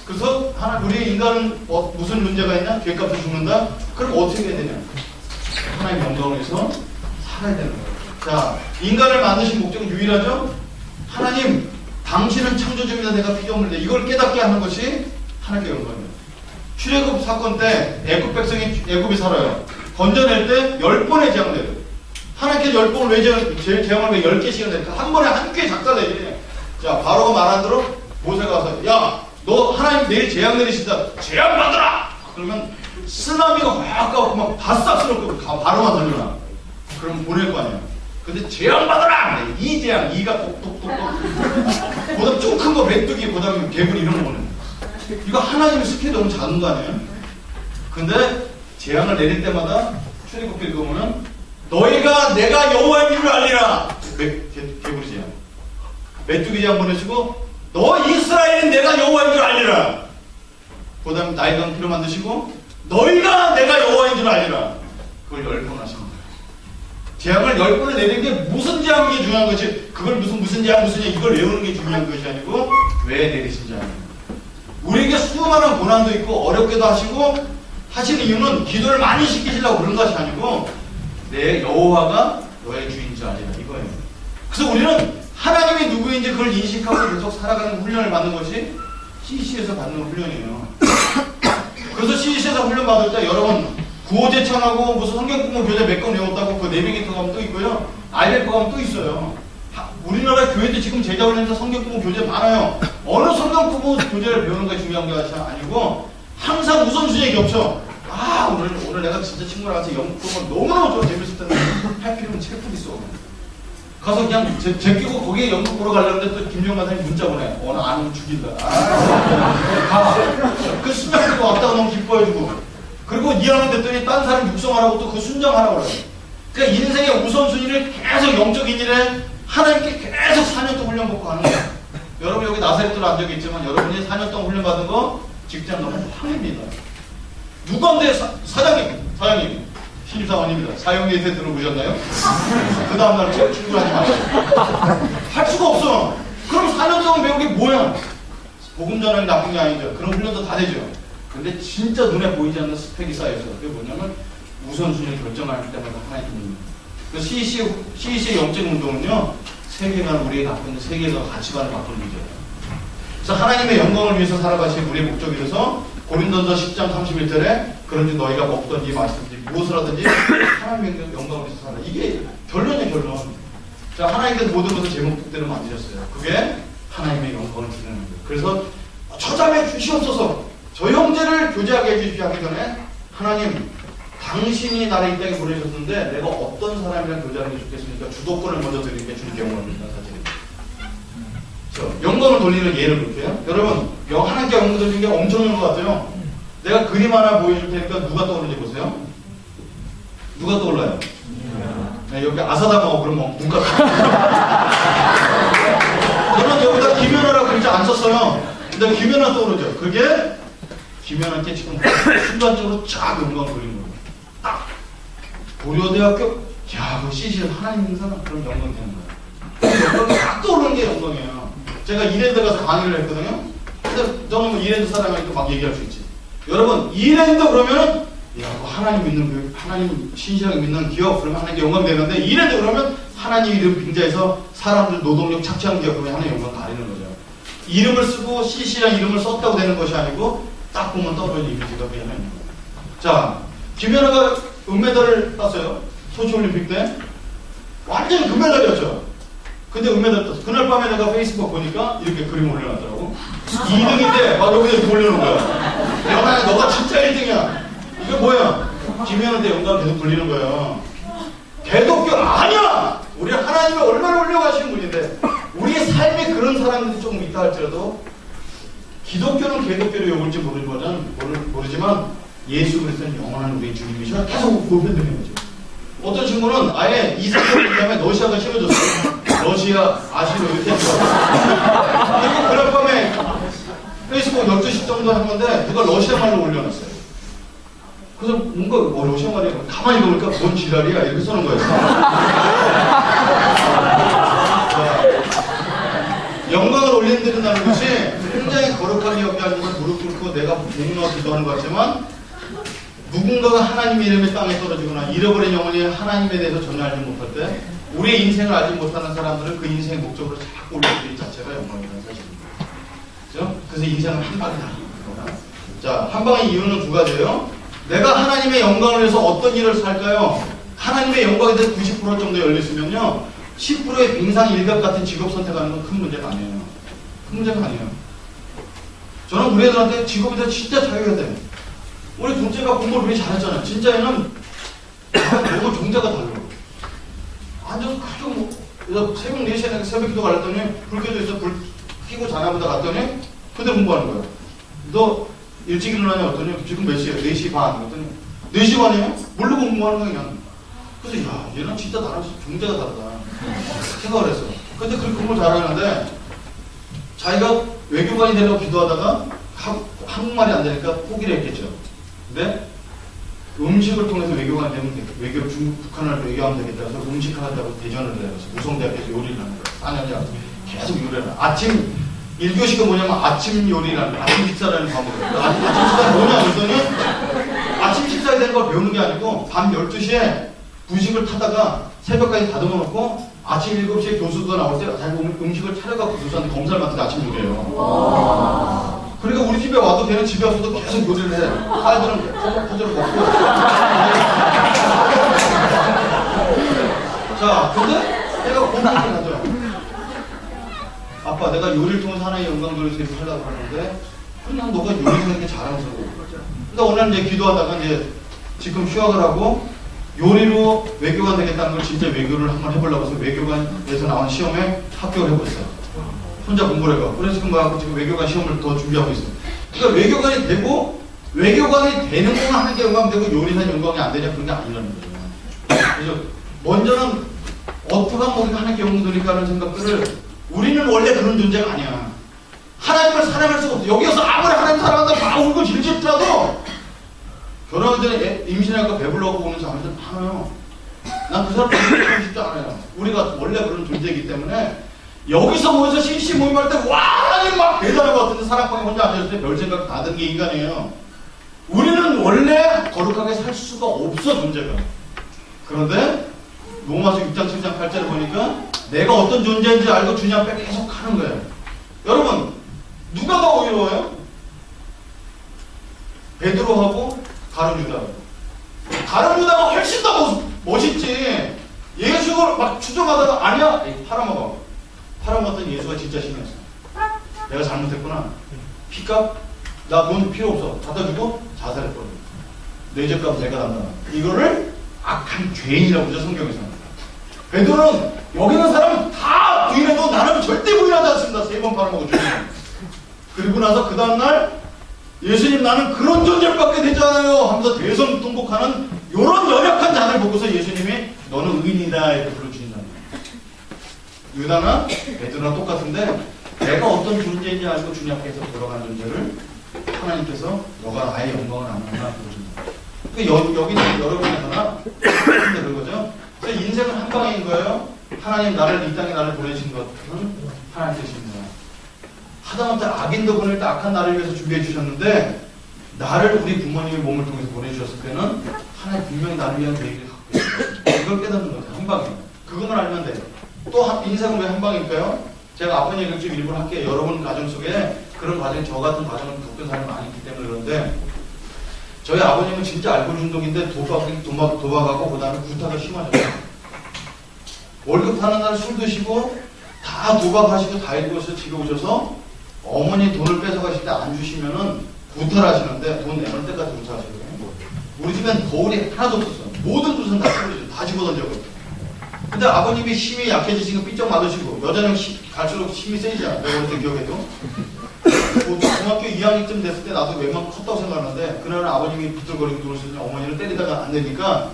그래서 우리 인간은 무슨 문제가 있냐? 죄의 값을 죽는다? 그럼 어떻게 해야 되냐? 하나님 영광을 위해서 살아야 되는 거야. 자, 인간을 만드신 목적은 유일하죠? 하나님, 당신은 창조주입니다. 내가 필요 없는데 이걸 깨닫게 하는 것이 하나님께 영광입니다. 출애굽 사건 때 애굽이 살아요. 건져낼 때 10번의 재앙을 내려요. 하나님께 10번을 왜 재앙을 왜 10개씩을 내릴까? 한 번에 한 개 작살내지. 자, 바로가 말한 대로 모세가 와서 야, 너 하나님 내일 재앙 내리신다. 재앙 받으라! 그러면 쓰나미가 확 가고 막 바싹 쓸어고 바로만 돌려놔. 그럼 보낼 거 아니야. 근데 재앙 받으라! 이 재앙, 이가 똑똑똑똑. 보다 좀 큰 거 메뚜기, 그 다음에 개불 이런 거 보내. 이거 하나님의 스케일이 너무 작은 거 아니에요? 근데 재앙을 내릴 때마다 출애굽기 읽어보면 너희가 내가 여호와인 줄 알리라. 개불이 재앙. 메뚜기 재앙 보내시고 너 이스라엘은 내가 여호와인 줄 알리라. 그 다음에 나이간 피로 만드시고 너희가 내가 여호와인 줄 알리라. 그걸 10번 하시는 거예요. 재앙을 10번을 내리는 게 무슨 재앙이 중요한 것이 그걸 무슨 재앙 이걸 외우는 게 중요한 것이 아니고 왜 내리신지 아니에요. 우리에게 수많은 고난도 있고 어렵게도 하시고 하시는 이유는 기도를 많이 시키시려고 그런 것이 아니고 내 여호와가 너의 주인지 아니라 이거예요. 그래서 우리는 하나님이 누구인지 그걸 인식하고 계속 살아가는 훈련을 받는 것이 CC에서 받는 훈련이에요. 그래서 CC에서 훈련 받을 때 여러분 구호제창하고 무슨 성경공부 교재 몇 권 외웠다고 그 내비게이터 가면 또 있고요. 아이레프 가면 또 있어요. 우리나라 교회도 지금 제자훈련에서 성경공부 교재 많아요. 어느 성경공부 교재를 배우는 게 중요한 게 아니고 항상 우선순위에 겹쳐. 오늘 내가 진짜 친구랑 같이 영국 보면 너무너무 재밌을 텐데 할 필요는 책도 있어. 가서 그냥 제끼고 거기에 연극 보러 가려는데 또 김용관 선생님 문자 보내. 오늘 안 오면 죽인다. 그 순장도 왔다가 너무 기뻐해주고. 그리고 2학년 됐더니 딴 사람 육성하라고 또 그 순장하라고 그래요. 그러니까 인생의 우선순위를 계속 영적인 일에 하나님께 계속 4년 동안 훈련 받고 가는 거예요. 여러분 여기 나사렛으로 안 적이 있지만 여러분이 4년 동안 훈련 받은 거 직장 너무 황입니다. 누구한테 사장님 신입사원입니다. 사형리에 들어보셨나요? 그 다음날 출근하지 마세요. 할 수가 없어. 그럼 4년 동안 배운 게 뭐야? 복음 전환이 나쁜 게 아니죠. 그런 훈련도 다 되죠. 근데 진짜 눈에 보이지 않는 스펙이 쌓여서 그게 뭐냐면 우선순위를 결정할 때마다 하나의 힘입니다. 그 CEC의 영적 운동은요, 세계관을 우리에게 갖고 있는 세계관 가치관을 바꾸는 문제예요. 그래서 하나님의 영광을 위해서 살아가신 우리의 목적이 돼서 고린도서 10장 31절에 그런지 너희가 먹든지 마시든지 무엇을 하든지 하나님의 영광을 위해서 살아. 이게 결론이에요, 결론. 자, 하나님께서 모든 것을 제 목적대로 만드셨어요. 그게 하나님의 영광을 드리는 거예요. 그래서 처자매 주시옵소서, 저 형제를 교제하게 해주십시오 하기 전에 하나님, 당신이 나를 이 땅에 보내셨는데 내가 어떤 사람이랑 교제하는 게 좋겠습니까? 주도권을 먼저 드리는 게 주님께 영광을 드린다는 사실입니다. 영광을 돌리는 예를 볼게요. 여러분, 하나님께 영광 돌리는 게 엄청난 것 같아요. 내가 그림 하나 보여줄 테니까 누가 떠오르는지 보세요. 누가 떠올라요? 네, 여기 아사다마오 그러면 누가 저는 여기다 김연아라고 글자 안 썼어요. 근데 김연아 떠오르죠. 그게 김연아께 지금 순간적으로 쫙 영광을 돌리는 거예요. 딱 고려대학교, 야, 그 CC 하나님 행사나 그런 영광이 되는 거예요. 영광이 딱 떠오르는 게 영광이에요. 제가 이랜드 가서 강의를 했거든요. 근데 저는 뭐 이랜드 사람이니까 막 얘기할 수 있지. 여러분, 이랜드 그러면은, 야, 뭐 하나님 믿는 교육, 하나님 신실하게 믿는 기업, 그러면 하나님께 영광 되는데, 이랜드 그러면 하나님 이름 빙자해서 사람들 노동력 착취하는 기업, 그러면 하나님 영광 가리는 거죠. 이름을 쓰고 CC랑 이름을 썼다고 되는 것이 아니고, 딱 보면 떠오르는 이미지가 그냥 있는 거예요. 자, 김연아가 은메달을 땄어요. 소치올림픽 때. 완전 금메달이었죠. 근데 은메달 떴어. 그날 밤에 내가 페이스북 보니까 이렇게 그림 올려놨더라고. 2등인데 막 여기다 이렇게 올려놓은 거야. 내가 너가 진짜 1등이야. 이게 뭐야? 김연아한테 영광을 계속 돌리는 거예요. 개독교 아니야! 우리 하나님이 얼마나 올려가시는 분인데 우리의 삶에 그런 사람들이 조금 있다 할지라도 기독교는 개독교로 욕을지 모르지만 예수 그리스도는 영원한 우리 주님이시라 계속 보편되는 거죠. 어떤 친구는 아예 이삭을 다음에 러시아가 싫어졌어요. 러시아, 아시로 이렇게 했어요. 그리고 그날 밤에 페이스북 12시 정도 한 건데 누가 러시아 말로 올려놨어요. 그래서 뭔가 러시아 말이야. 가만히 보니까 뭔 지랄이야 이렇게 써는 거예요. 영광을 올린다는 것이 굉장히 거룩하게 여기하는 건 무릎 꿇고 내가 목놓아 기도하는 것 같지만 누군가가 하나님의 이름이 땅에 떨어지거나 잃어버린 영혼이 하나님에 대해서 전혀 알지 못할 때 우리의 인생을 알지 못하는 사람들은 그 인생의 목적으로 자꾸 올려주기 자체가 영광이라는 사실입니다. 그렇죠? 그래서 인생은 한 방이다. 자, 한 방의 이유는 두 가지예요. 내가 하나님의 영광을 위해서 어떤 일을 살까요? 하나님의 영광에 대해서 90% 정도 열렸으면요 10%의 빙상 일각 같은 직업 선택하는 건 큰 문제가 아니에요. 큰 문제가 아니에요. 저는 우리 애들한테 직업에 대해서 진짜 자유해야 돼요. 우리 둘째가 공부를 되게 잘했잖아요. 진짜에는 너무 종자가 달라. 앉아서 그저 뭐 새벽 4시에 새벽 기도 가랬더니 불 켜져 있어. 불 켜고 자나 보다 갔더니 그대로 공부하는 거예요. 너 일찍 일어나냐 했더니 지금 몇 시에? 4시 반 했더니 4시 반이에요? 모르고 공부하는 거야 그냥. 그래서 야 얘는 진짜 나랑 종자가 다르다 생각을 했어. 근데 그렇게 공부를 잘하는데 자기가 외교관이 되려고 기도하다가 한국말이 안 되니까 포기를 했겠죠. 근데 음식을 통해서 외교관이 되면 되겠다. 북한을 외교하면 되겠다. 그래서 음식 하자고 대전을 해서 무성대학교에서 요리를 하는 거예요. 4년째 계속 요리를 하는 아침 1교시가 뭐냐면 아침 요리라는 아침 식사라는 과목이에요. 아침 식사가 뭐냐 했더니 아침 식사에 대한 걸 배우는 게 아니고 밤 12시에 부식을 타다가 새벽까지 다듬어 놓고 아침 7시에 교수가 나올 때 자기 음식을 차려갖고 교수한테 검사를 맡은 게 아침 요리예요. 그러니까 우리 집에 와도 걔는 집에 와서도 계속 요리를 해. 아이들은 퍼져를 먹고. 자, 근데 내가 고민을 하죠. 아빠, 내가 요리를 통해서 하나의 영광 돌려서 이렇게 하려고 하는데, 그냥 너가 요리하는 게 자랑스러워. 근데 오늘 이제 기도하다가 이제 지금 휴학을 하고 요리로 외교관 되겠다는 걸 진짜 외교를 한번 해보려고 해서 외교관에서 나온 시험에 합격을 해보았어요. 혼자 공부를 해가. 그래서 지금 외교관 시험을 더 준비하고 있어요. 그러니까 외교관이 되고 외교관이 되는 것만 하는 게 영광 되고 요리사는 영광이 안 되냐 그런 게 아니라는 거예요. 그래서 먼저는 어떻게 하면 우리가 하나님께 영광 돌릴까 하는 생각들을 우리는 원래 그런 존재가 아니야. 하나님을 사랑할 수가 없어. 여기서 아무리 하나님 사랑한다고 막 울고 질질하도 결혼하기 전에 임신할까 배불러고 오는 사람들 많아요. 난 그 사람 배불러고 싶지 않아요. 우리가 원래 그런 존재이기 때문에 여기서 모여서 CC 모임할 때 와 하나님 막 대단한 것 같은데 사랑방에 혼자 앉았을 때 별 생각 다 드는 게 인간이에요. 우리는 원래 거룩하게 살 수가 없어 존재가. 그런데 로마서 6장 7장 8절을 보니까 내가 어떤 존재인지 알고 주님 앞에 계속 하는 거예요. 여러분 누가 더 어려워요? 베드로하고 가룟 유다하고. 가룟 유다가 훨씬 더 멋있지. 예수를 막 추종하다가 아니야 진짜 심했어. 내가 잘못했구나. 피값? 나 돈 필요 없어. 갖다 주고 자살했거든. 내 죄값 내가 담당. 이거를 악한 죄인이라고 그러죠, 성경에서는. 베드로는 여기 있는 사람은 다 부인해도 나는 절대 부인하지 않습니다. 3번 팔아먹었죠. 그리고 나서 그 다음날 예수님 나는 그런 존재밖에 되지 않아요 하면서 대성통곡하는 이런 연약한 자를 보고서 예수님이 너는 의인이다 이렇게 불러주신다는 거예요. 유다나 베드로나 똑같은데 내가 어떤 존재인지 알고 주님 앞에서 돌아간 존재를 하나님께서 너가 나의 영광을 안 받나 그러신다. 여기는 여러분이나 근데 그거죠. 그래서 인생은 한 방인 거예요. 하나님 나를 이 땅에 나를 보내신 것은 하나님 뜻입니다. 하다못해 악인도 보낼 때 악한 나를 위해서 준비해 주셨는데 나를 우리 부모님의 몸을 통해서 보내주셨을 때는 하나님 분명히 나를 위한 계획을 갖고 있어요. 이걸 깨닫는 거죠. 한 방이에요. 그것만 알면 돼요. 또 인생은 왜 한 방일까요? 제가 아픈 얘기를 좀 일부러 할게요. 여러분 가정 속에 그런 과정, 저 같은 과정을 겪은 사람이 많이 있기 때문에 그런데 저희 아버님은 진짜 알코올 중독인데 도박하고 그 다음에 구타가 심하셨어요. 월급 타는 날 술 드시고 다 도박하시고 다 일고서 집에 오셔서 어머니 돈을 뺏어가실 때 안 주시면은 구타를 하시는데 돈 내는 때까지 구타하시거든요. 우리 집엔 거울이 하나도 없었어요. 모든 두선 다 찢어지고 다 집어던져거든요. 근데 아버님이 힘이 약해지시고 삐쩍 맞으시고 여자는 갈수록 힘이 세지잖아. 내가 어릴 때 기억해도. 중학교 2학년쯤 됐을 때 나도 웬만큼 컸다고 생각하는데 그날은 아버님이 비틀거리고 들어오시더니 어머니를 때리다가 안 되니까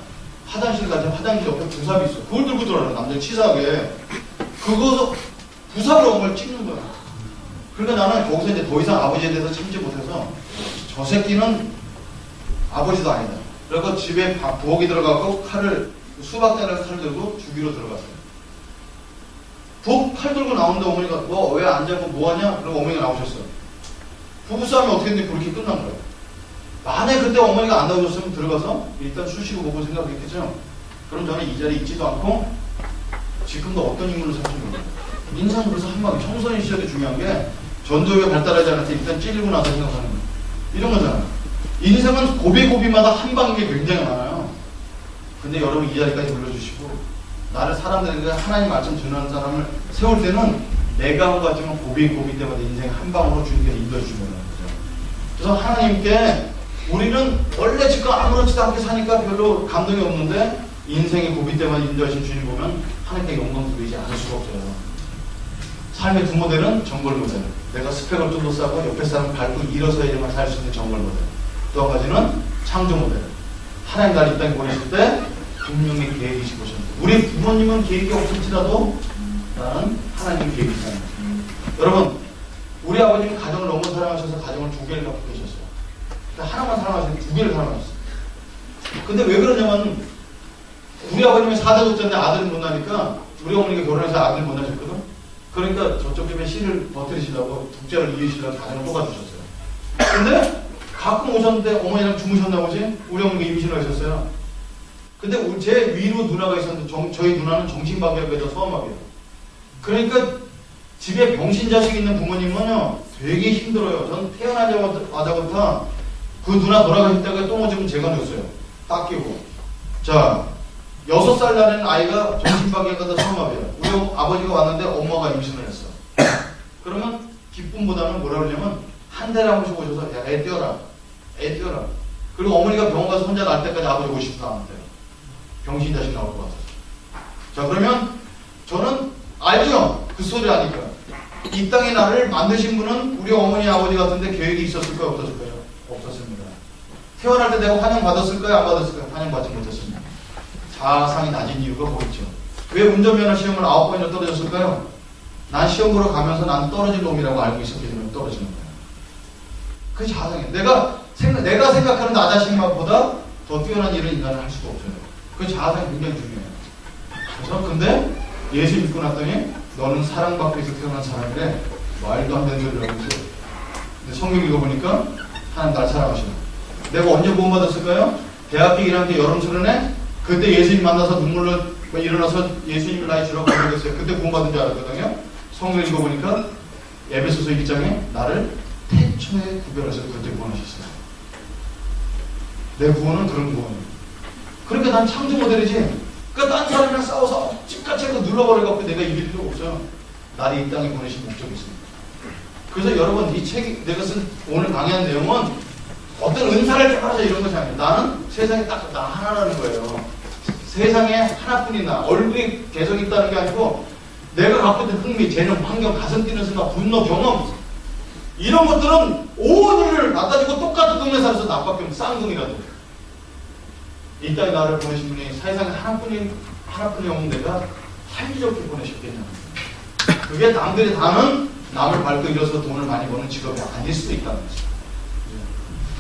화장실 가자. 화장실 옆에 부삽이 있어. 그걸 들고 들어가는 남자 치사하게. 그거 부삽으로 어머니를 찍는 거야. 그러니까 나는 거기서 이제 더 이상 아버지에 대해서 참지 못해서 저 새끼는 아버지도 아니다. 그리고 집에 부엌이 들어가고 칼을 수박대를 칼 들고 주기로 들어갔어요. 부엌 칼 들고 나오는데 어머니가 너 왜 안 자고 뭐하냐? 그러고 어머니가 나오셨어요. 부부싸움이 어떻게 됐는데 그렇게 끝난 거예요. 만약에 그때 어머니가 안 나오셨으면 들어가서 일단 수시고 보고 생각했겠죠. 그럼 저는 이 자리에 있지도 않고 지금도 어떤 인물로 살지 몰라요. 인생 그래서 한 방에 청소년 시절에 중요한 게 전도가 발달하지 않을 때 일단 찔리고 나서 생각하는 거예요. 이런 거잖아요. 인생은 고비고비마다 한 방인 게 굉장히 많아요. 근데 여러분 이 자리까지 불러주시고 나를 사람들에게 하나님 말씀 전하는 사람을 세울 때는 내가 한 가지만 고비 때마다 인생 한 방으로 주님께서 인도해 주시는 거죠. 그래서 하나님께 우리는 원래 지금 아무렇지도 않게 사니까 별로 감동이 없는데 인생의 고비 때마다 인도하신 주님 보면 하나님께 영광 돌리지 않을 수가 없어요. 삶의 두 모델은 정글 모델. 내가 스펙을 좀 더 쌓고 옆에 사람 밟고 일어서야지만 살 수 있는 정글 모델. 또 한 가지는 창조 모델. 하나님 나를 이 땅에 보내실 때 분명히 계획이 있으셨는데 우리 부모님은 계획이 없을지라도 나는 하나님 계획이 있잖아요. 여러분 우리 아버님은 가정을 너무 사랑하셔서 가정을 2개를 갖고 계셨어요. 하나만 사랑하시는데 2개를 사랑하셨어요. 근데 왜 그러냐면 우리 아버님이 4대 독자인데 아들을 못 낳으니까 우리 어머니가 결혼해서 아들을 못 낳으셨거든. 그러니까 저쪽 집에 씨를 버티시려고 독자를 이으시려고 가정을 뽑아주셨어요. 근데 가끔 오셨는데 어머니랑 주무셨나 보지? 우리 어머니가 임신을 하셨어요. 근데 제 위로 누나가 있었는데 저희 누나는 정신박약에다 소아마비예요. 그러니까 집에 병신자식 있는 부모님은요 되게 힘들어요. 전 태어나자마자 그 누나 돌아가실 때가 똥오줌은 제가 냈어요. 닦이고. 자 6살 나는 아이가 정신박약에다 소아마비예요. 우리 아버지가 왔는데 엄마가 임신을 했어. 그러면 기쁨보다는 뭐라 그러냐면 한 달에 한 번씩 오셔서 야, 애 떼어라. 애 떼어라. 그리고 어머니가 병원 가서 혼자 날 때까지 아버지 50도 안 왔대요. 병신 자식 나올 것 같아서. 자 그러면 저는 알죠? 그 소리 아니까. 이 땅에 나를 만드신 분은 우리 어머니 아버지 같은데 계획이 있었을까요? 없었을까요? 없었습니다. 태어날 때 내가 환영받았을까요? 안 받았을까요? 환영받지 못했습니다. 자아상이 낮은 이유가 뭐겠죠? 왜 운전면허 시험을 9번이나 떨어졌을까요? 난 시험 보러 가면서 난 떨어진 놈이라고 알고 있었기 때문에 떨어지는 거예요. 그게 자아상이에요. 내가 생각하는 나 자신보다 더 뛰어난 일을 인간은 할 수가 없어요. 그 자아상이 굉장히 중요해요. 그래서 근데 예수 믿고 났더니 너는 사랑받고 있어 태어난 사람이래. 말도 안 되는 소리를 하고 있어요. 근데 성경 읽어보니까 하나님 날 사랑하시네. 내가 언제 구원받았을까요? 대학교 1학년 때 여름 수련회 그때 예수님 만나서 눈물로 일어나서 예수님을 나의 주라고 고백했어요. 그때 구원받은 줄 알았거든요. 성경 읽어보니까 에베소서 1장에 나를 태초에 구별해서 그때 구원하셨어요. 내 구원은 그런 구원이에요. 그러니까 난 창조 모델이지. 그러니까 딴 사람이랑 싸워서 집같이 해서 눌러버려갖고 내가 이길 필요가 없어요. 나를 이 땅에 보내신 목적이 있습니다. 그래서 여러분 이 책이 내가 쓴 오늘 강의한 내용은 어떤 은사를 개발하자 이런 것이 아니에요. 나는 세상에 딱 나 하나라는 거예요. 세상에 하나뿐인 나, 얼굴이 개성 있다는 게 아니고 내가 갖고 있는 흥미, 재능, 환경, 가슴 뛰는 순간, 분노, 경험 이런 것들은 온 인류를 갖다주고 똑같은 동네 살아서 나밖에 없는 쌍둥이라도 이 땅에 나를 보내신 분이 세상에 하나뿐인 없는 내가 사이좋게 보내셨겠냐. 그게 남들이 다는 남을 밟고 일어서 돈을 많이 버는 직업이 아닐 수도 있다는 거죠.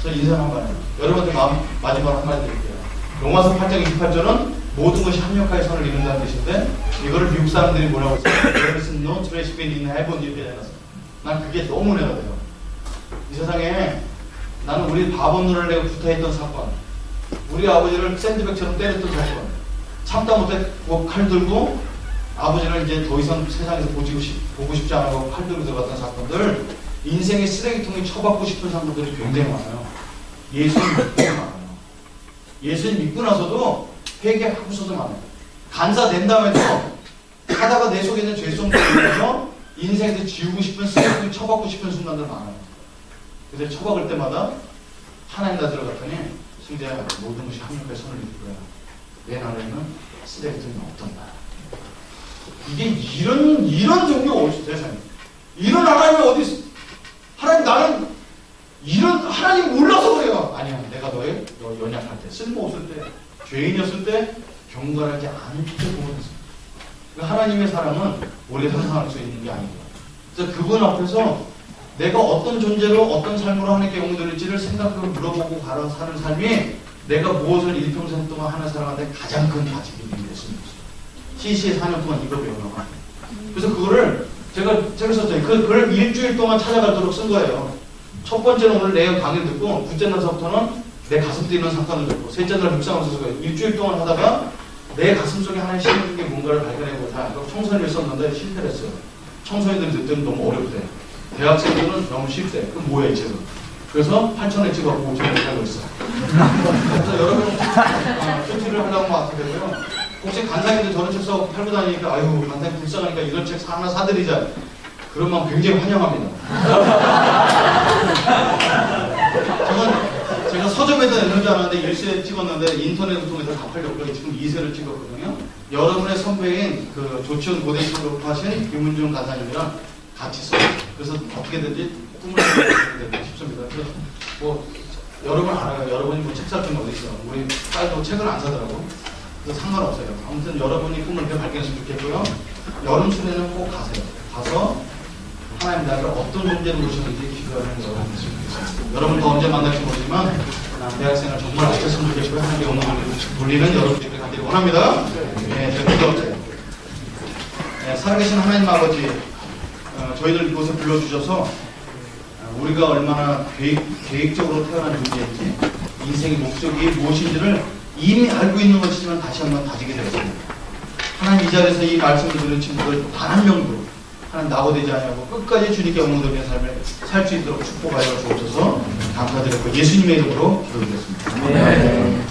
그래서 인생 한번 해요. 여러분한테 마지막으로 한마디 드릴게요. 로마서 8장 28절은 모든 것이 합력하여 선을 이룬다는 뜻인데 이거를 미국 사람들이 뭐라고 했어요? There is no trash bin in heaven 이렇게 해놨어요. 난 그게 너무 내가 돼요. 이 세상에 나는 우리 바보 눈을 내고 구타했던 사건, 우리 아버지를 샌드백처럼 때렸던 사건, 참다 못해 칼 들고 아버지를 이제 더 이상 세상에서 보고 싶지 않아서 칼 들고 들어갔던 사건들, 인생의 쓰레기통에 쳐박고 싶은 사람들이 굉장히 많아요. 예수님 믿고 많아요. 예수님 믿고 나서도 회개하고서도 많아요. 간사 된 다음에도 하다가 내 속에 있는 죄성들을 보면서 인생에서 지우고 싶은 쓰레기통에 쳐박고 싶은 순간들 많아요. 그래서 쳐박을 때마다 하나님 나 들어갔더니 승재야 모든 것이 합력하여 선을 이룰 거야. 내 나라에는 쓰레기통이 없단다. 이게 이런 종교가 어디 있어 세상에. 이런 하나님이 어디 있어. 하나님 나는 이런 하나님 몰라서 그래요. 아니야 내가 너 연약할 때 쓸모없을 때 죄인이었을 때 경건하지 않을 때 구원했어. 그러니까 하나님의 사랑은 오래 상상할 수 있는 게 아니에요. 그래서 그분 앞에서 내가 어떤 존재로 어떤 삶으로 하나님께 영웅들일지를 생각하고 물어보고 사는 삶이 내가 무엇을 일평생 동안 하는 사람한테 가장 큰 가치를 있습니다. CC에 4년 동안 이거 배워나가. 그래서 그거를 제가 썼어요. 그걸 일주일 동안 찾아가도록 쓴 거예요. 첫 번째는 오늘 내 강의를 듣고, 둘째 날서부터는 내 가슴 뛰는 사건을 듣고, 셋째 날 묵상을 써서 일주일 동안 하다가 내 가슴 속에 하나님 심는 게 뭔가를 발견해보자. 청소년을 썼는데 실패를 했어요. 청소년들이 듣더니 너무 어렵대. 대학생들은 너무 쉽대. 그럼 뭐야 이 책은? 그래서 8,000원 찍어갖고 5,000원 팔고 있어. 그래서 여러분 쇼티를 하려고 하게 되고요. 혹시 간사님들 저런 책 써 팔고 다니니까 아유 간사님 불쌍하니까 이런 책 하나 사드리자. 그런 마음 굉장히 환영합니다. 제가 서점에다 내는 줄 알았는데 1세 찍었는데 인터넷을 통해서 다 팔렸고요. 지금 2세를 찍었거든요. 여러분의 선배인 그 조치원 고대에 졸업하신 김은중 간사님이랑 같이 써요. 그래서 어떻게든지 꿈을 이루게 싶습니다. 그래서 뭐 여러분 알아요. 여러분이 뭐 책 살 돈 어디 있어? 우리 딸도 책을 안 사더라고. 그래서 상관없어요. 아무튼 여러분이 꿈을 이렇게 발견했으면 좋겠고요. 여름 순회는 꼭 가세요. 가서 하나님 나를 어떤 존재로 모시는지 기도하는 여러분 됐으면 좋겠습니다. 여러분 더 언제 만날지 모르지만 대학생을 정말 아셨으면 좋겠고요. 하나님의 영광을 돌리는 여러분들이 가기를 원합니다. 제가 기도할게요. 살아계신 하나님 아버지, 저희들 이곳에 불러주셔서 우리가 얼마나 계획적으로 태어난 존재인지 인생의 목적이 무엇인지를 이미 알고 있는 것이지만 다시 한번 다지게 되었습니다. 하나님 이 자리에서 이 말씀을 들은 친구들 단 한 명도 하나님 낙오되지 않냐고 끝까지 주님께 영광 돌리는 삶을 살 수 있도록 축복하여 주옵소서. 감사드리고 예수님의 이름으로 기도드렸습니다.